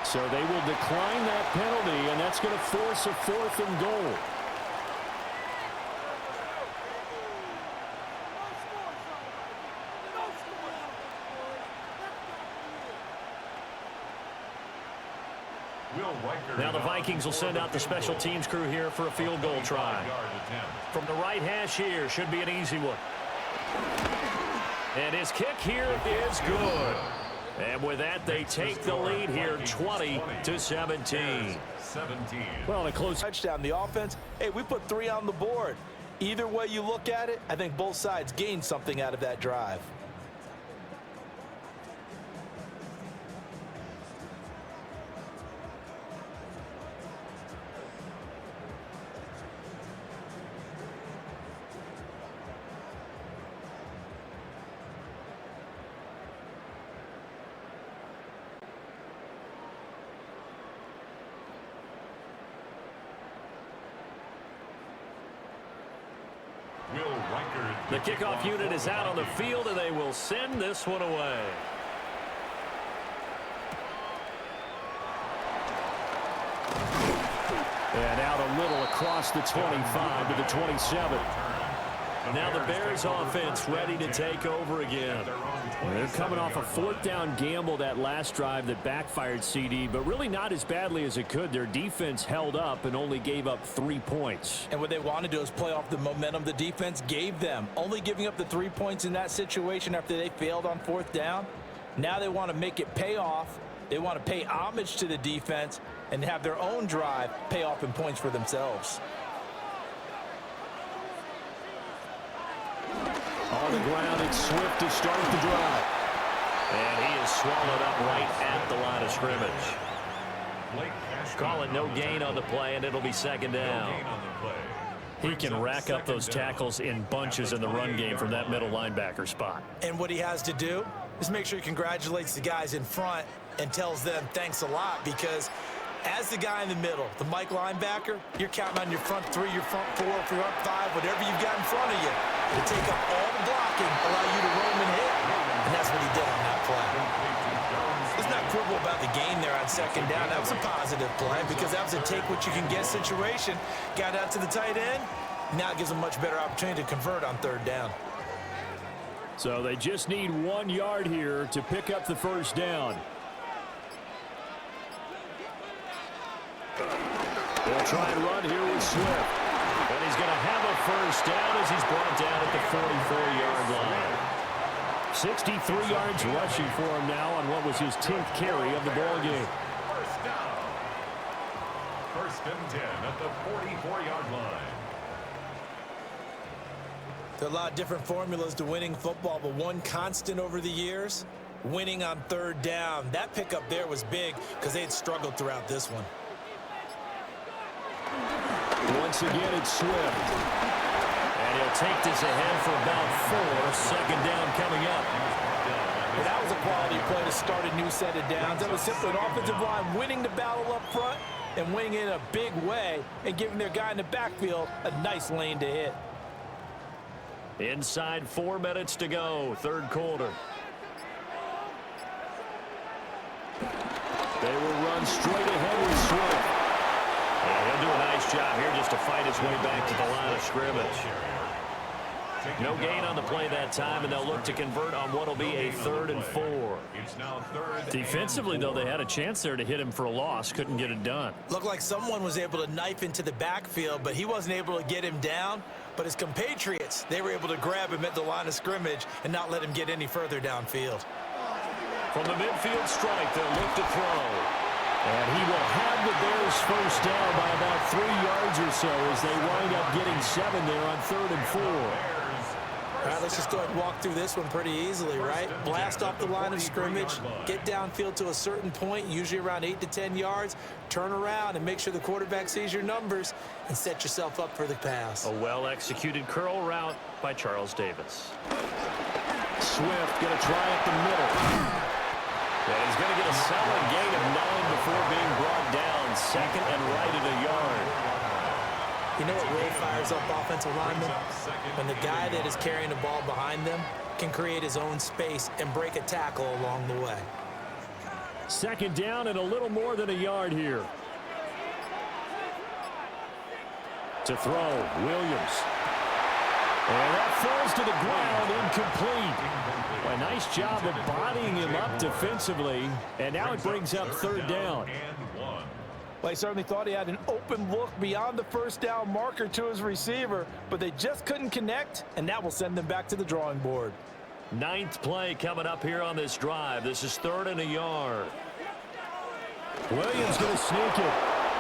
So they will decline that penalty, and that's going to force a 4th and goal. Now the Vikings will send out the special teams crew here for a field goal try. From the right hash here, should be an easy one. And his kick here is good. And with that, they take the lead here 20-17. Well, a close touchdown. The offense, hey, we put 3 on the board. Either way you look at it, I think both sides gained something out of that drive. The kickoff unit is out on the field, and they will send this one away. And out a little across the 25 to the 27. Now the Bears offense ready to take over again. Well, they're coming off a 4th down gamble that last drive that backfired, CD, but really not as badly as it could. Their defense held up and only gave up 3 points. And what they want to do is play off the momentum the defense gave them. Only giving up the 3 points in that situation after they failed on 4th down. Now they want to make it pay off. They want to pay homage to the defense and have their own drive pay off in points for themselves. On the ground, it's Swift to start the drive. And he is swallowed up right at the line of scrimmage. Call it no gain on the play, and it'll be 2nd down. He can rack up those tackles in bunches in the run game from that middle linebacker spot. And what he has to do is make sure he congratulates the guys in front and tells them thanks a lot, because as the guy in the middle, the Mike linebacker, you're counting on your front 3, your front 4, your front 5, whatever you've got in front of you to take up all the blocking, allow you to roam and hit. And that's what he did on that play. Let's not quibble about the gain there on 2nd down. That was a positive play because that was a take-what-you-can-get situation. Got out to the tight end. Now it gives them a much better opportunity to convert on 3rd down. So they just need 1 yard here to pick up the 1st down. They'll try and run here with Swift. And he's going to have a 1st down as he's brought down at the 44-yard line. 63 yards rushing for him now on what was his 10th carry of the ball game. 1st and 10 at the 44-yard line. There are a lot of different formulas to winning football, but one constant over the years, winning on 3rd down. That pickup there was big because they had struggled throughout this one. Once again, it's Swift. And he'll take this ahead for about 4. 2nd down coming up. Well, that was a quality play to start a new set of downs. That was simply an offensive line winning the battle up front and winning it in a big way and giving their guy in the backfield a nice lane to hit. Inside 4 minutes to go, 3rd quarter. They will run straight ahead with Swift. He'll do a nice job here just to fight his way back to the line of scrimmage. No gain on the play that time, and they'll look to convert on what will be a 3rd and 4. Defensively, though, they had a chance there to hit him for a loss. Couldn't get it done. Looked like someone was able to knife into the backfield, but he wasn't able to get him down. But his compatriots, they were able to grab him at the line of scrimmage and not let him get any further downfield. From the midfield strike, they'll look to throw. And he will have the Bears 1st down by about 3 yards or so as they wind up getting 7 there on 3rd and 4. All right, let's just go ahead and walk through this one pretty easily, right? Blast off the line of scrimmage, get downfield to a certain point, usually around 8 to 10 yards, turn around and make sure the quarterback sees your numbers and set yourself up for the pass. A well-executed curl route by Charles Davis. Swift going to try up the middle. And he's going to get a solid gain of 9 before being brought down. 2nd and right at a yard. You know what really fires up offensive linemen? When the guy that is carrying the ball behind them can create his own space and break a tackle along the way. 2nd down and a little more than a yard here. To throw, Williams. And that falls to the ground, incomplete. A nice job of bodying him up defensively, and now it brings up third down. Well, he certainly thought he had an open look beyond the first down marker to his receiver, but they just couldn't connect, and that will send them back to the drawing board. Ninth play coming up here on this drive. This is 3rd and a yard. Williams going to sneak it.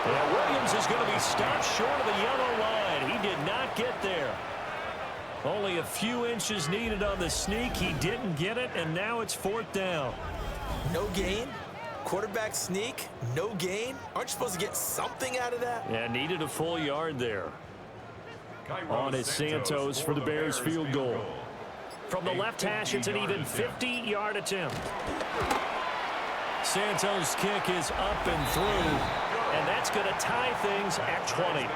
Yeah, Williams is going to be stopped short of the yellow line. He did not get there. Only a few inches needed on the sneak. He didn't get it, and now it's 4th down. No gain? Quarterback sneak? No gain? Aren't you supposed to get something out of that? Yeah, needed a full yard there. On is Santos for the Bears field goal. From the left hash, it's an even 50-yard attempt. Santos' kick is up and through, and that's going to tie things at 20.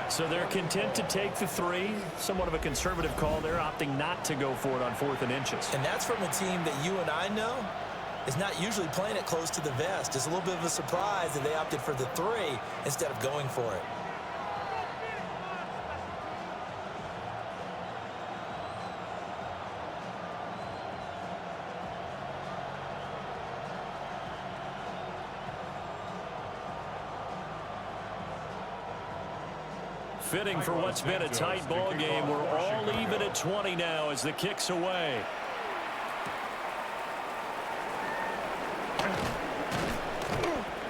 So they're content to take the 3. Somewhat of a conservative call. They're opting not to go for it on 4th and inches. And that's from a team that you and I know is not usually playing it close to the vest. It's a little bit of a surprise that they opted for the 3 instead of going for it. Fitting for what's been a tight ball game. We're all even at 20 now as the kick's away.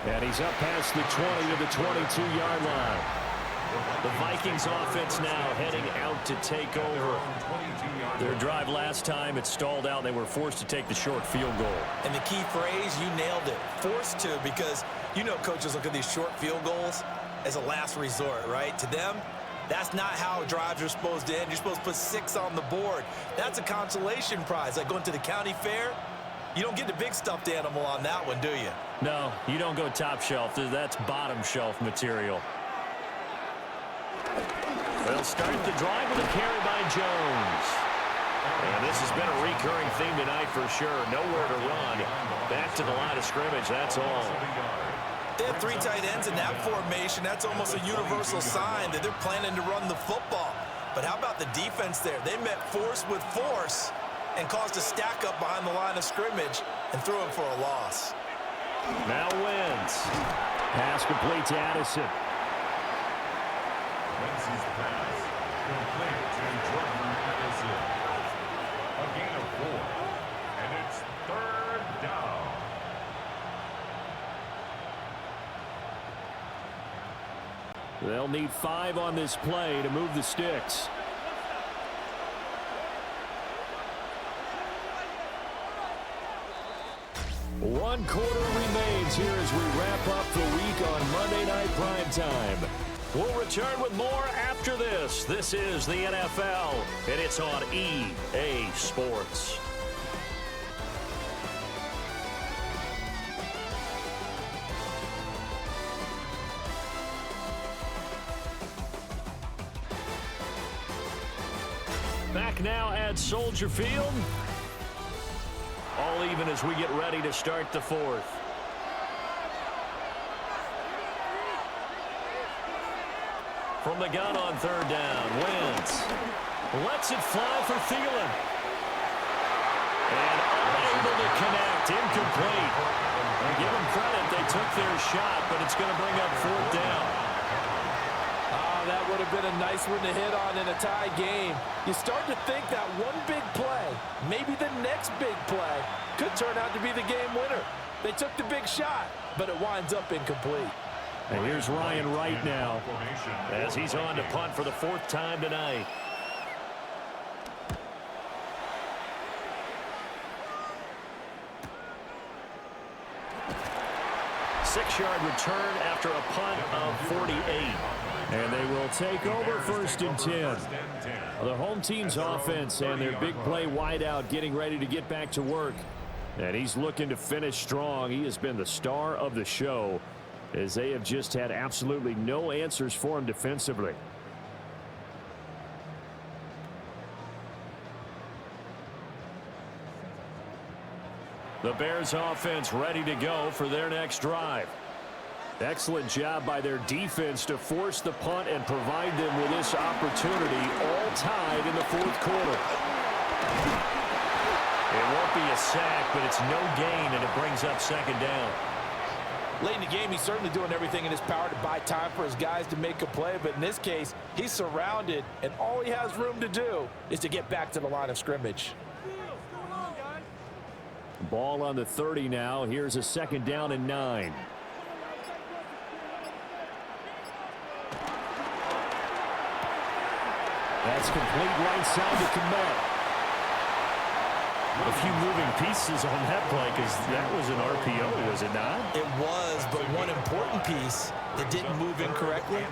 And he's up past the 20 to the 22-yard line. The Vikings offense now heading out to take over. Their drive last time, it stalled out. They were forced to take the short field goal. And the key phrase, you nailed it. Forced to, because you know coaches look at these short field goals as a last resort, right? To them, that's not how drives are supposed to end. You're supposed to put 6 on the board. That's a consolation prize. Like going to the county fair, you don't get the big stuffed animal on that one, do you? No, you don't go top shelf. That's bottom shelf material. They'll start the drive with a carry by Jones. And this has been a recurring theme tonight for sure. Nowhere to run. Back to the line of scrimmage, that's all. They have 3 tight ends in that formation. That's almost a universal sign that they're planning to run the football. But how about the defense there? They met force with force and caused a stack up behind the line of scrimmage and threw him for a loss. Now wins. Pass complete to Addison. Wentz's pass complete to Jordan Addison. A gain of 4, and it's 3rd down. They'll need 5 on this play to move the sticks. One quarter remains here as we wrap up the week on Monday Night Primetime. We'll return with more after this. This is the NFL, and it's on EA Sports. Back now at Soldier Field. All even as we get ready to start the 4th. From the gun on 3rd down, Wentz lets it fly for Thielen. And unable to connect, incomplete. And give them credit, they took their shot, but it's going to bring up 4th down. That would have been a nice one to hit on in a tie game. You start to think that one big play, maybe the next big play, could turn out to be the game winner. They took the big shot, but it winds up incomplete. And here's Ryan Wright now as he's on to punt for the 4th time tonight. Six-yard return after a punt of 48. And they will take over 1st and 10. The home team's offense and their big play wideout getting ready to get back to work. And he's looking to finish strong. He has been the star of the show as they have just had absolutely no answers for him defensively. The Bears offense ready to go for their next drive. Excellent job by their defense to force the punt and provide them with this opportunity, all tied in the 4th quarter. It won't be a sack, but it's no gain, and it brings up second down. Late in the game, he's certainly doing everything in his power to buy time for his guys to make a play, but in this case, he's surrounded, and all he has room to do is to get back to the line of scrimmage. Ball on the 30 now. Here's a second down and 9. That's complete right side to Komet. A few moving pieces on that play because that was an RPO, was it not? It was, but one important piece that didn't move incorrectly,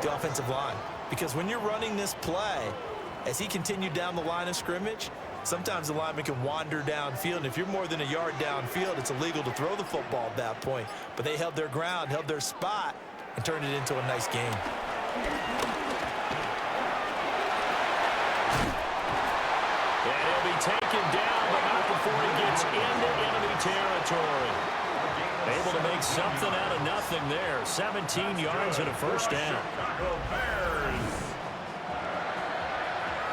the offensive line. Because when you're running this play, as he continued down the line of scrimmage, sometimes the lineman can wander downfield, and if you're more than a yard downfield, it's illegal to throw the football at that point. But they held their ground, held their spot, and turned it into a nice game. And he'll be taken down, but not before he gets into enemy territory. Able to make something out of nothing there. 17 yards and a first down.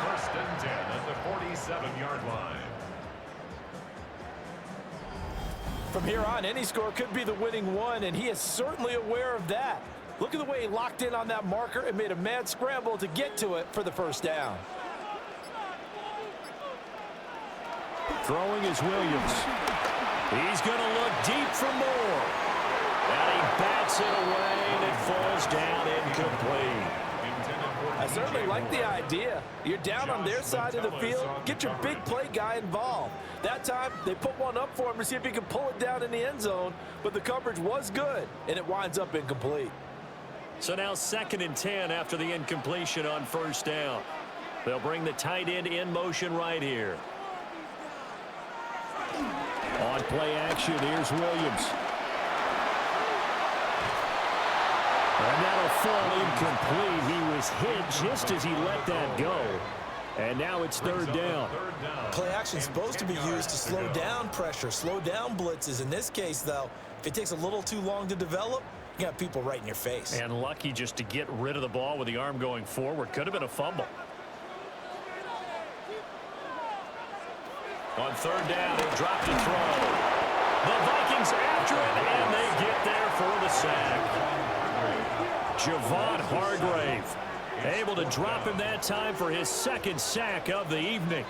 First and 10 at the 47-yard line. From here on, any score could be the winning one, and he is certainly aware of that. Look at the way he locked in on that marker and made a mad scramble to get to it for the first down. Throwing is Williams. He's going to look deep for more. And he bats it away, and it falls down incomplete. I certainly like the idea. You're down on their side of the field. Get your big play guy involved. That time, they put one up for him to see if he can pull it down in the end zone, but the coverage was good, and it winds up incomplete. So now 2nd and 10 after the incompletion on first down. They'll bring the tight end in motion right here. On play action, here's Williams. And that'll fall incomplete. He was hit just as he let that go. And now it's third down. Play action is supposed to be used to slow down pressure, slow down blitzes. In this case, though, if it takes a little too long to develop, you got people right in your face. And lucky just to get rid of the ball with the arm going forward. Could have been a fumble. On third down, he'll drop to throw. The Vikings after it, and they get there for the sack. Javon Hargrave able to him that time for his 2nd sack of the evening.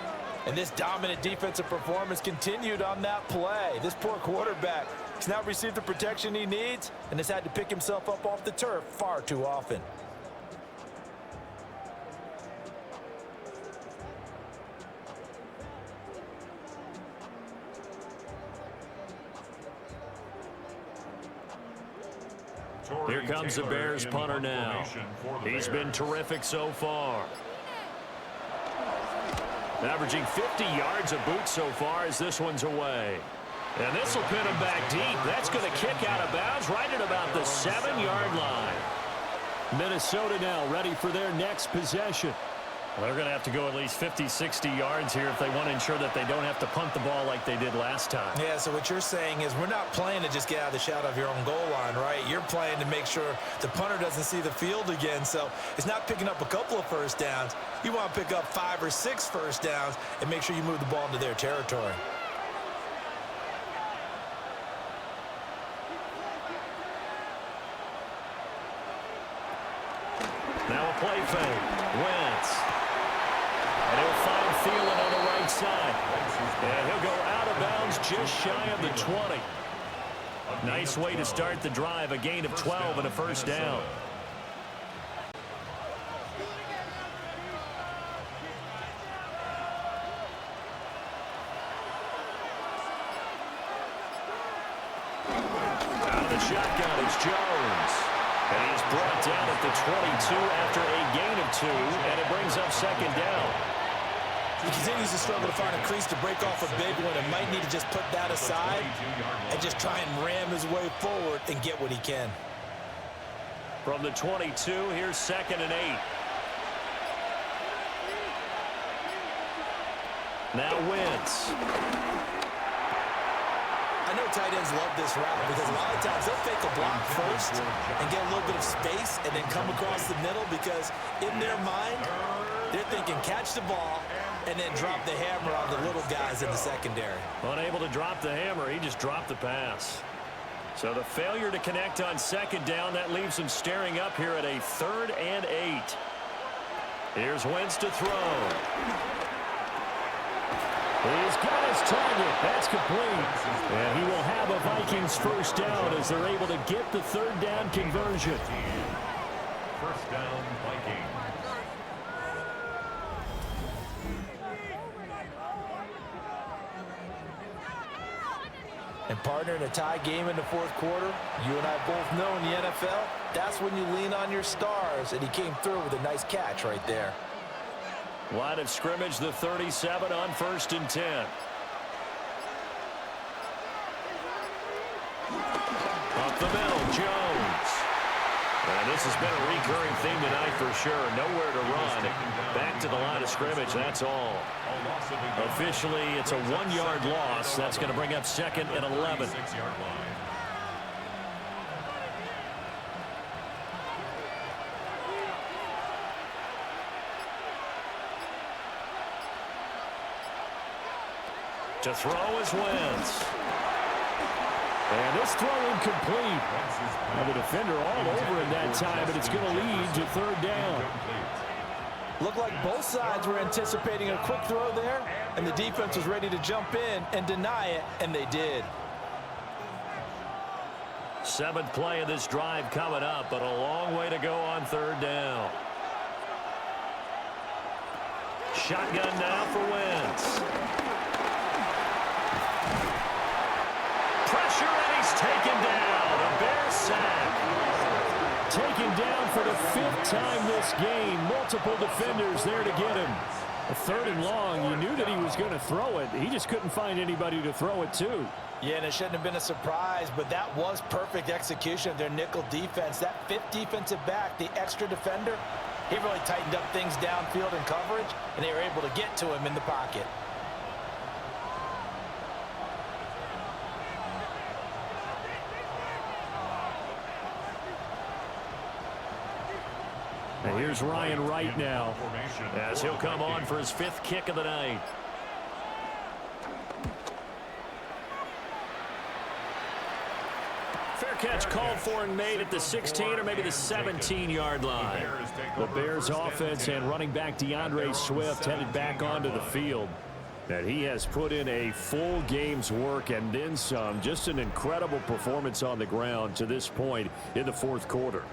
And this dominant defensive performance continued on that play. This poor quarterback has now received the protection he needs and has had to pick himself up off the turf far too often. Here comes the Bears punter now. He's been terrific so far. Averaging 50 yards a boot so far as this one's away. And this will pin him back deep. That's going to kick out of bounds right at about the 7-yard line. Minnesota now ready for their next possession. Well, they're going to have to go at least 50, 60 yards here if they want to ensure that they don't have to punt the ball like they did last time. Yeah, so what you're saying is we're not playing to just get out of the shadow of your own goal line, right? You're playing to make sure the punter doesn't see the field again. So it's not picking up a couple of first downs. You want to pick up 5 or 6 first downs and make sure you move the ball into their territory. Now a play fake. Wentz. And he'll find Thielen on the right side. And he'll go out of bounds just shy of the 20. Nice way to start the drive. A gain of 12 and a first down. Out of the shotgun is Jones. And he's brought down at the 22 after a gain of 2, and it brings up second down. He continues to struggle to find a crease to break off a big one and might need to just put that aside and just try and ram his way forward and get what he can. From the 22, here's 2nd and 8. Now Wentz. I know tight ends love this route because a lot of times they'll fake a block first and get a little bit of space and then come across the middle because in their mind, they're thinking catch the ball and then drop the hammer on the little guys in the secondary. Unable to drop the hammer, he just dropped the pass. So the failure to connect on second down, that leaves him staring up here at a 3rd and 8. Here's Wentz to throw. He's got his target. That's complete. And he will have a Vikings first down as they're able to get the 3rd down conversion. First down, Vikings. And partner, in a tie game in the 4th quarter, you and I both know in the NFL, that's when you lean on your stars, and he came through with a nice catch right there. Line of scrimmage, the 37 on 1st and 10. Up the middle, Jones. And this has been a recurring theme tonight for sure. Nowhere to run. Back to the line of scrimmage, that's all. Officially, it's a 1-yard loss. That's going to bring up 2nd and 11. To throw is Wentz. And this throw incomplete. Now the defender all over him that time, but it's going to lead to 3rd down. Looked like both sides were anticipating a quick throw there, and the defense was ready to jump in and deny it, and they did. 7th play of this drive coming up, but a long way to go on 3rd down. Shotgun now for Wentz. Pressure, and he's taken down. A Bears sack. Taken down for the 5th time this game. Multiple defenders there to get him. A 3rd and long. You knew that he was going to throw it. He just couldn't find anybody to throw it to. Yeah, and it shouldn't have been a surprise, but that was perfect execution of their nickel defense. That 5th defensive back, the extra defender, he really tightened up things downfield in coverage, and they were able to get to him in the pocket. And here's Ryan Wright now, as he'll come on for his 5th kick of the night. Fair catch called for and made at the 16 or maybe the 17-yard line. The Bears offense and running back DeAndre Swift headed back onto the field. And he has put in a full game's work and then some. Just an incredible performance on the ground to this point in the 4th quarter.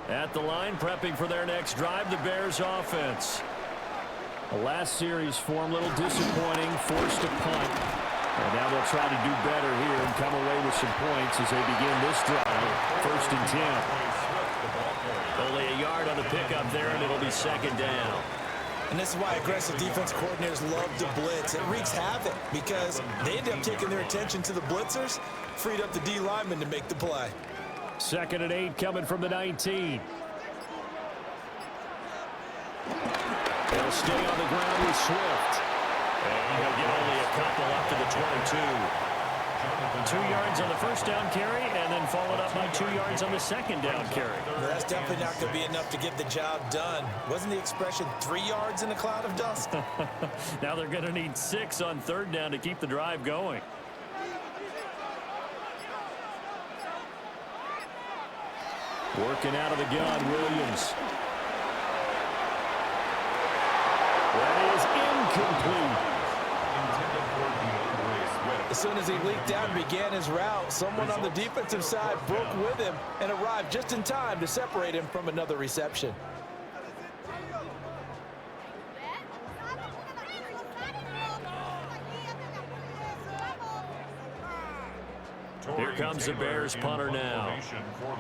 At the line, prepping for their next drive, the Bears offense. The last series for him, a little disappointing, forced a punt. And now they'll try to do better here and come away with some points as they begin this drive. 1st and 10. Only a yard on the pickup there, and it'll be 2nd down. And this is why aggressive defense coordinators love to blitz. It wreaks havoc because they end up taking their attention to the blitzers, freed up the D lineman to make the play. 2nd and 8 coming from the 19. They'll stay on the ground with Swift. And he'll get only a couple up to the 22. 2 yards on the 1st down carry, and then followed up by 2 yards on the 2nd down carry. Well, that's definitely not going to be enough to get the job done. Wasn't the expression 3 yards in a cloud of dust? Now they're going to need 6 on 3rd down to keep the drive going. Working out of the gun, Williams. That is incomplete. As soon as he leaked out and began his route, someone on the defensive side broke with him and arrived just in time to separate him from another reception. Here comes the Bears punter now,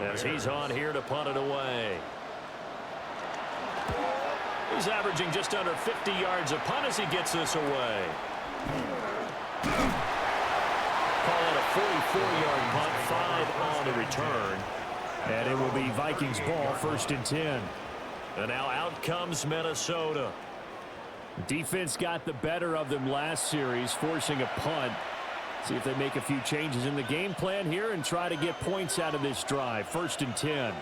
as he's on here to punt it away. He's averaging just under 50 yards a punt as he gets this away. Call it a 44-yard punt, 5 on the return. And it will be Vikings ball, 1st and 10. And now out comes Minnesota. Defense got the better of them last series, forcing a punt. See if they make a few changes in the game plan here and try to get points out of this drive. 1st and 10.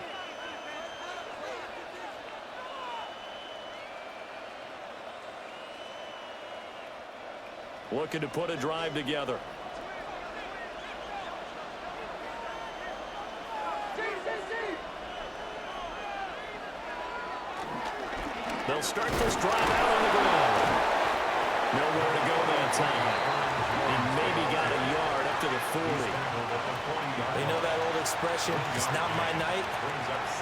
Looking to put a drive together. They'll start this drive out on the ground. Nowhere to go that time. He maybe got a yard up to the 40. You know that old expression, it's not my night?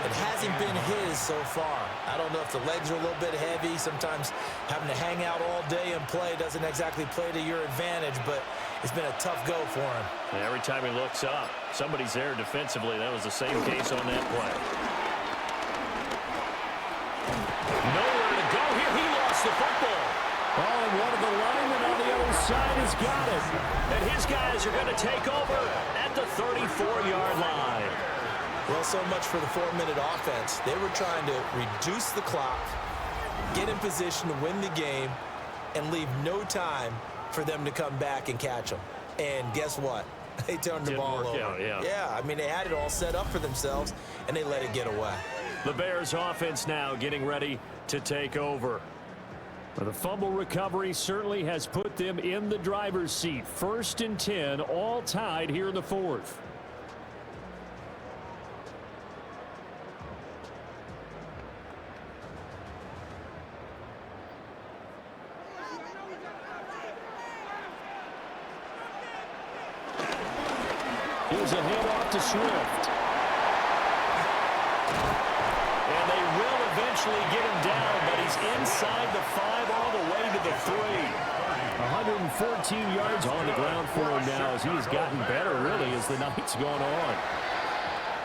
It hasn't been his so far. I don't know if the legs are a little bit heavy. Sometimes having to hang out all day and play doesn't exactly play to your advantage, but it's been a tough go for him. And every time he looks up, somebody's there defensively. That was the same case on that play. Nowhere to go here. He lost the football. Oh, and one of the linemen on the other side has got it. And his guys are going to take over at the 34-yard line. Well, so much for the 4-minute offense. They were trying to reduce the clock, get in position to win the game, and leave no time for them to come back and catch them. And guess what? They turned the ball over. Yeah, I mean, they had it all set up for themselves, and they let it get away. The Bears offense now getting ready to take over. The fumble recovery certainly has put them in the driver's seat. 1st and 10, all tied here in the 4th. Here's a handoff to Swift. And they will eventually get him down, but he's inside the 5 all the way to the 3. 114 yards on the ground for him now as he's gotten better, really, as the night's gone on.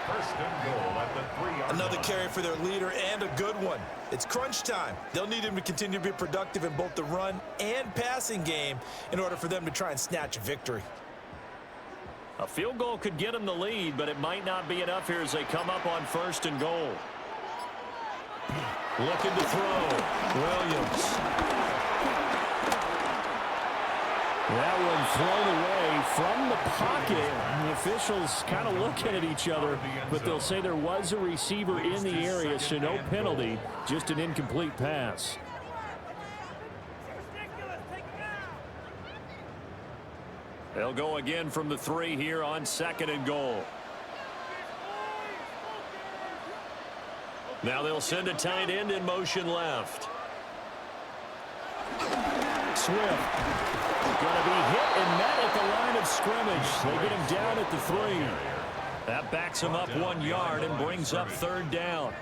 1st and goal at the 3-yard Another line. carry for their leader and a good one. It's crunch time. They'll need him to continue to be productive in both the run and passing game in order for them to try and snatch a victory. A field goal could get them the lead, but it might not be enough here as they come up on 1st and goal. Looking to throw. Williams. That one thrown away from the pocket. The officials kind of looking at each other, but they'll say there was a receiver in the area, so no penalty, just an incomplete pass. They'll go again from the 3 here on 2nd and goal. Now they'll send a tight end in motion left. Swift going to be hit and met at the line of scrimmage. They get him down at the 3. That backs him up 1 yard and brings up 3rd down.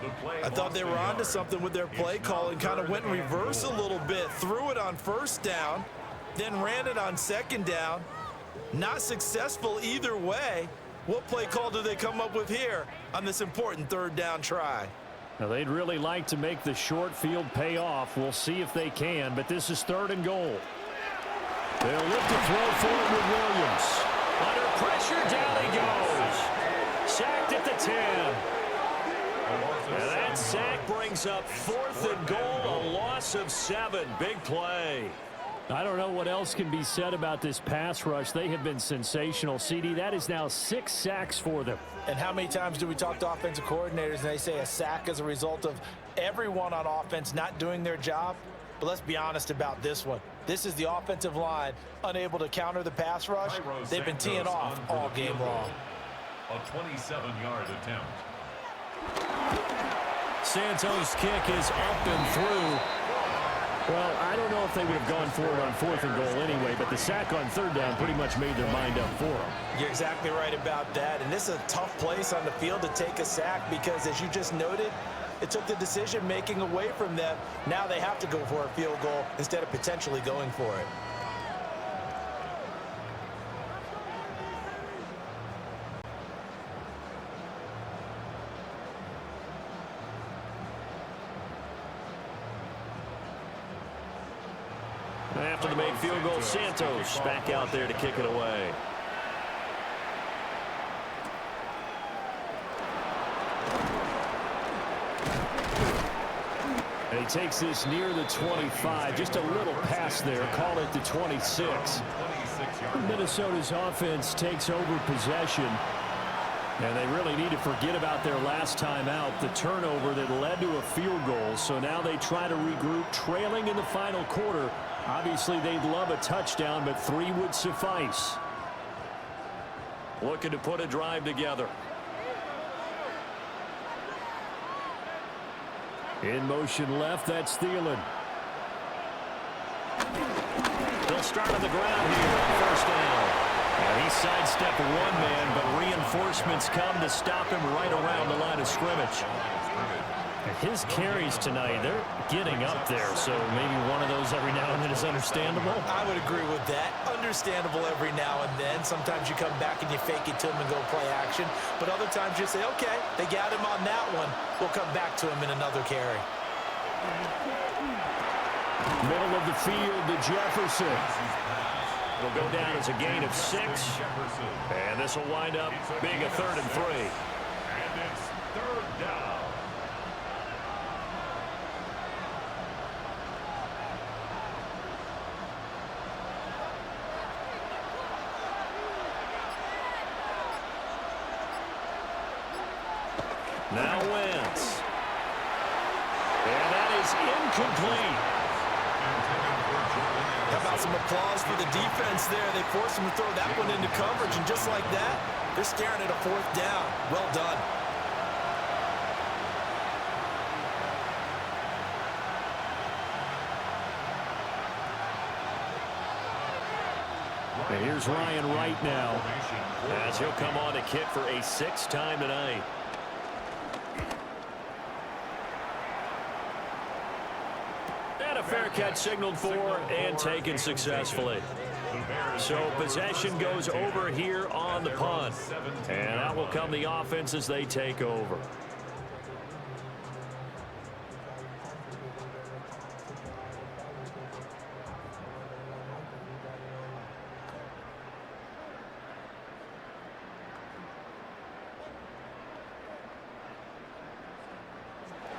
I thought they were onto something with their play call and kind of went in reverse a little bit. Threw it on 1st down, then ran it on 2nd down. Not successful either way. What play call do they come up with here on this important 3rd down try? Now they'd really like to make the short field pay off. We'll see if they can, but this is 3rd and goal. They'll look to throw forward with Williams. Under pressure, down he goes. Sacked at the 10. And that sack brings up 4th and goal, a loss of 7. Big play. I don't know what else can be said about this pass rush. They have been sensational. CD, that is now 6 sacks for them. And how many times do we talk to offensive coordinators and they say a sack is a result of everyone on offense not doing their job? But let's be honest about this one. This is the offensive line unable to counter the pass rush. They've been teeing off all game long. A 27-yard attempt. Santos' kick is up and through. Well, I don't know if they would have gone for it on 4th and goal anyway, but the sack on 3rd down pretty much made their mind up for them. You're exactly right about that. And this is a tough place on the field to take a sack because, as you just noted, it took the decision-making away from them. Now they have to go for a field goal instead of potentially going for it. After the made field goal, Santos back out there to kick it away. And he takes this near the 25. Just a little pass there. Call it the 26. Minnesota's offense takes over possession. And they really need to forget about their last time out, the turnover that led to a field goal. So now they try to regroup, trailing in the final quarter. Obviously, they'd love a touchdown, but 3 would suffice. Looking to put a drive together. In motion left, that's Thielen. They'll start on the ground here on first down. And he sidestepped one man, but reinforcements come to stop him right around the line of scrimmage. His carries tonight, they're getting up there, so maybe one of those every now and then is understandable. I would agree with that. Understandable every now and then. Sometimes you come back and you fake it to him and go play action. But other times you say, okay, they got him on that one. We'll come back to him in another carry. Middle of the field to Jefferson. It'll go down as a gain of 6. And this will wind up being a 3rd and 3. And it's 3rd down. Now Wentz. And that is incomplete. How about some applause for the defense there? They forced him to throw that one into coverage, and just like that, they're staring at a 4th down. Well done. And here's Ryan Wright now, as he'll come on to kick for a 6th time tonight. Fair catch signaled for and taken successfully. So possession goes over here on the punt. And out will come the offense as they take over.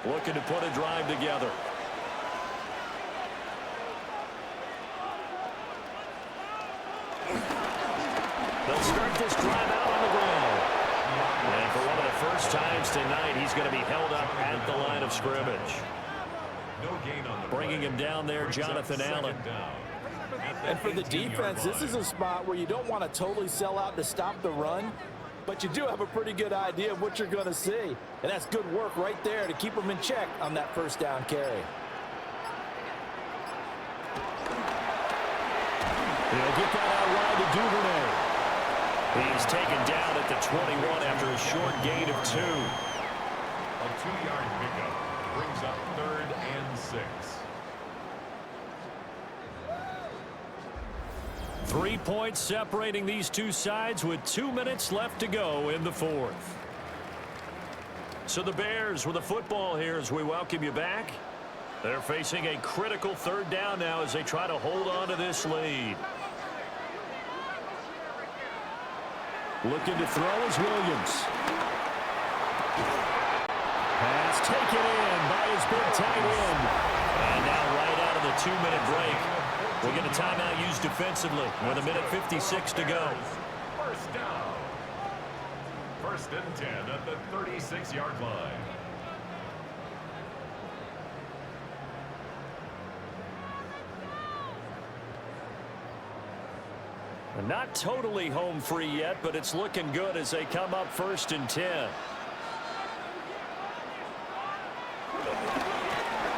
Looking to put a drive together. They'll start this drive out on the ground. And for one of the first times tonight, he's going to be held up at the line of scrimmage. No gain on the Bringing him down there, Jonathan Allen. And for the defense, this is a spot where you don't want to totally sell out to stop the run, but you do have a pretty good idea of what you're going to see. And that's good work right there to keep them in check on that first down carry. He'll get that out wide to Duvernay. He's taken down at the 21 after a short gain of 2. A 2-yard pickup brings up 3rd and 6. 3 points separating these two sides with 2 minutes left to go in the 4th. So the Bears with the football here as we welcome you back. They're facing a critical 3rd down now as they try to hold on to this lead. Looking to throw is Williams. Pass taken in by his big tight end. And now right out of the 2-minute break, we'll get a timeout used defensively with 1:56 to go. First down. 1st and 10 at the 36-yard line. Not totally home free yet, but it's looking good as they come up 1st and 10.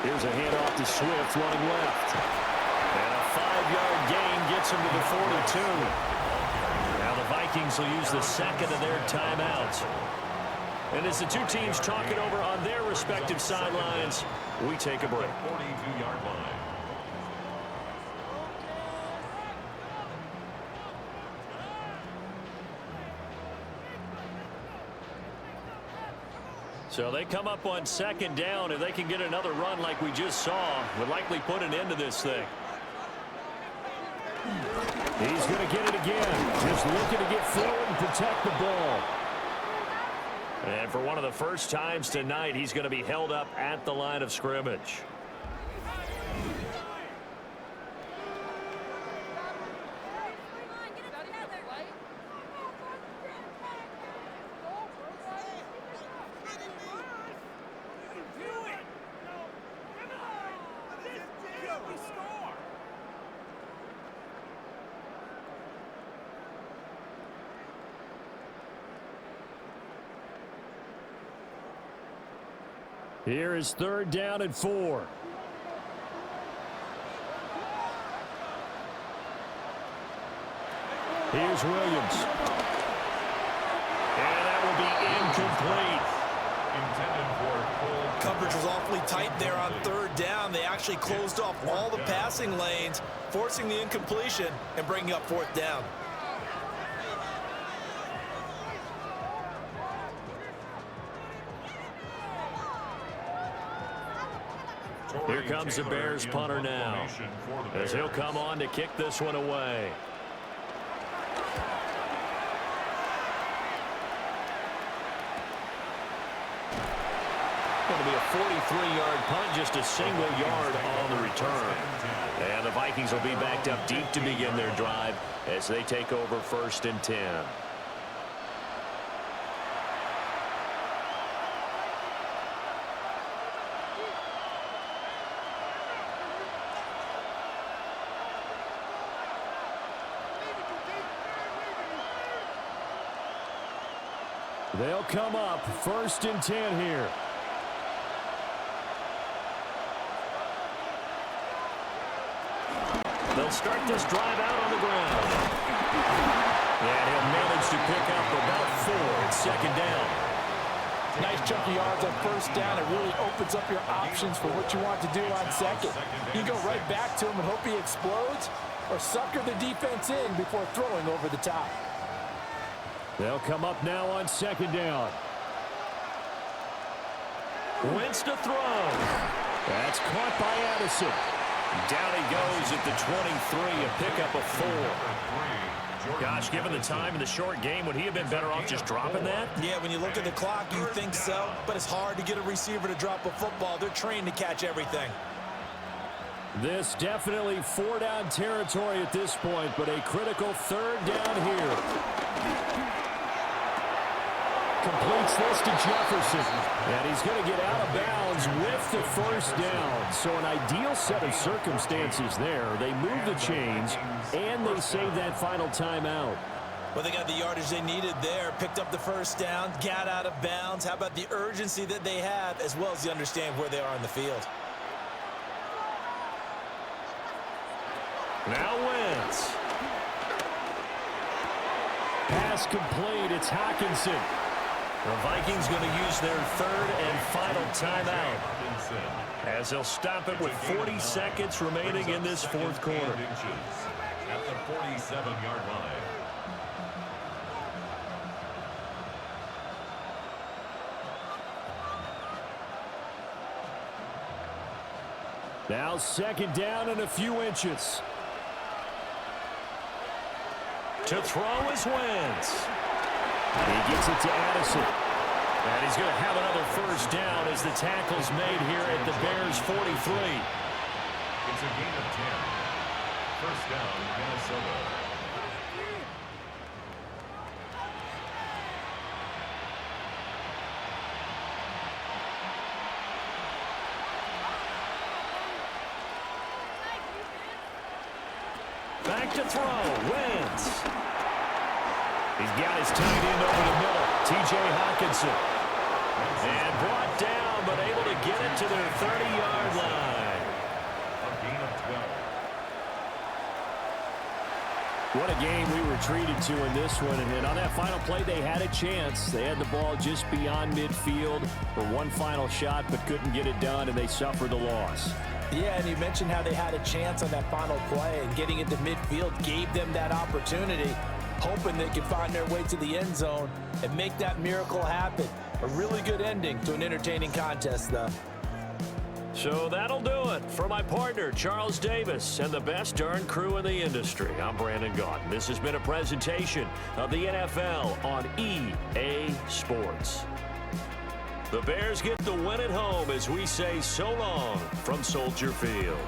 Here's a handoff to Swift running left. And a 5-yard gain gets him to the 42. Now the Vikings will use the 2nd of their timeouts. And as the two teams talk it over on their respective sidelines, we take a break. 42-yard line. So they come up on 2nd down. If they can get another run like we just saw, would likely put an end to this thing. He's going to get it again. Just looking to get forward and protect the ball. And for one of the first times tonight, he's going to be held up at the line of scrimmage. Here is 3rd down and 4. Here's Williams. And that will be incomplete. Coverage was awfully tight there on 3rd down. They actually closed off all the passing lanes, forcing the incompletion and bringing up 4th down. Here comes the Bears punter now, as he'll come on to kick this one away. Going to be a 43-yard punt, just a single yard on the return. And the Vikings will be backed up deep to begin their drive as they take over 1st and 10. They'll come up 1st and 10 here. They'll start this drive out on the ground. And he'll manage to pick up about 4 at 2nd down. Nice chunky yards on 1st down. It really opens up your options for what you want to do on 2nd. You go right back to him and hope he explodes, or sucker the defense in before throwing over the top. They'll come up now on 2nd down. Wentz to throw. That's caught by Addison. Down he goes at the 23, a pickup of 4. Gosh, given the time in the short game, would he have been better off just dropping that? Yeah, when you look at the clock, you think so, but it's hard to get a receiver to drop a football. They're trained to catch everything. This definitely 4-down territory at this point, but a critical 3rd down here. Completes this to Jefferson. And he's going to get out of bounds with the 1st down. So an ideal set of circumstances there. They move the chains, and they save that final timeout. Well, they got the yardage they needed there. Picked up the 1st down, got out of bounds. How about the urgency that they have, as well as you understand where they are in the field. Now Wentz. Pass complete. It's Hockenson. The Vikings going to use their 3rd and final timeout, as they'll stop it with 40 seconds remaining in this 4th quarter. At the 47-yard line. Now 2nd down and a few inches. To throw is Wentz. He gets it to Addison. And he's going to have another 1st down as the tackle's made here at the Bears' 43. It's a gain of 10. 1st down, Minnesota. Back to throw. Wentz. He's got his tight end over the middle, T.J. Hockenson. And brought down, but able to get it to their 30-yard line. A gain of 12. What a game we were treated to in this one. And on that final play, they had a chance. They had the ball just beyond midfield for one final shot, but couldn't get it done, and they suffered the loss. Yeah, and you mentioned how they had a chance on that final play, and getting into midfield gave them that opportunity, hoping they could find their way to the end zone and make that miracle happen. A really good ending to an entertaining contest, though. So that'll do it for my partner, Charles Davis, and the best darn crew in the industry. I'm Brandon Gaudin. This has been a presentation of the NFL on EA Sports. The Bears get the win at home as we say so long from Soldier Field.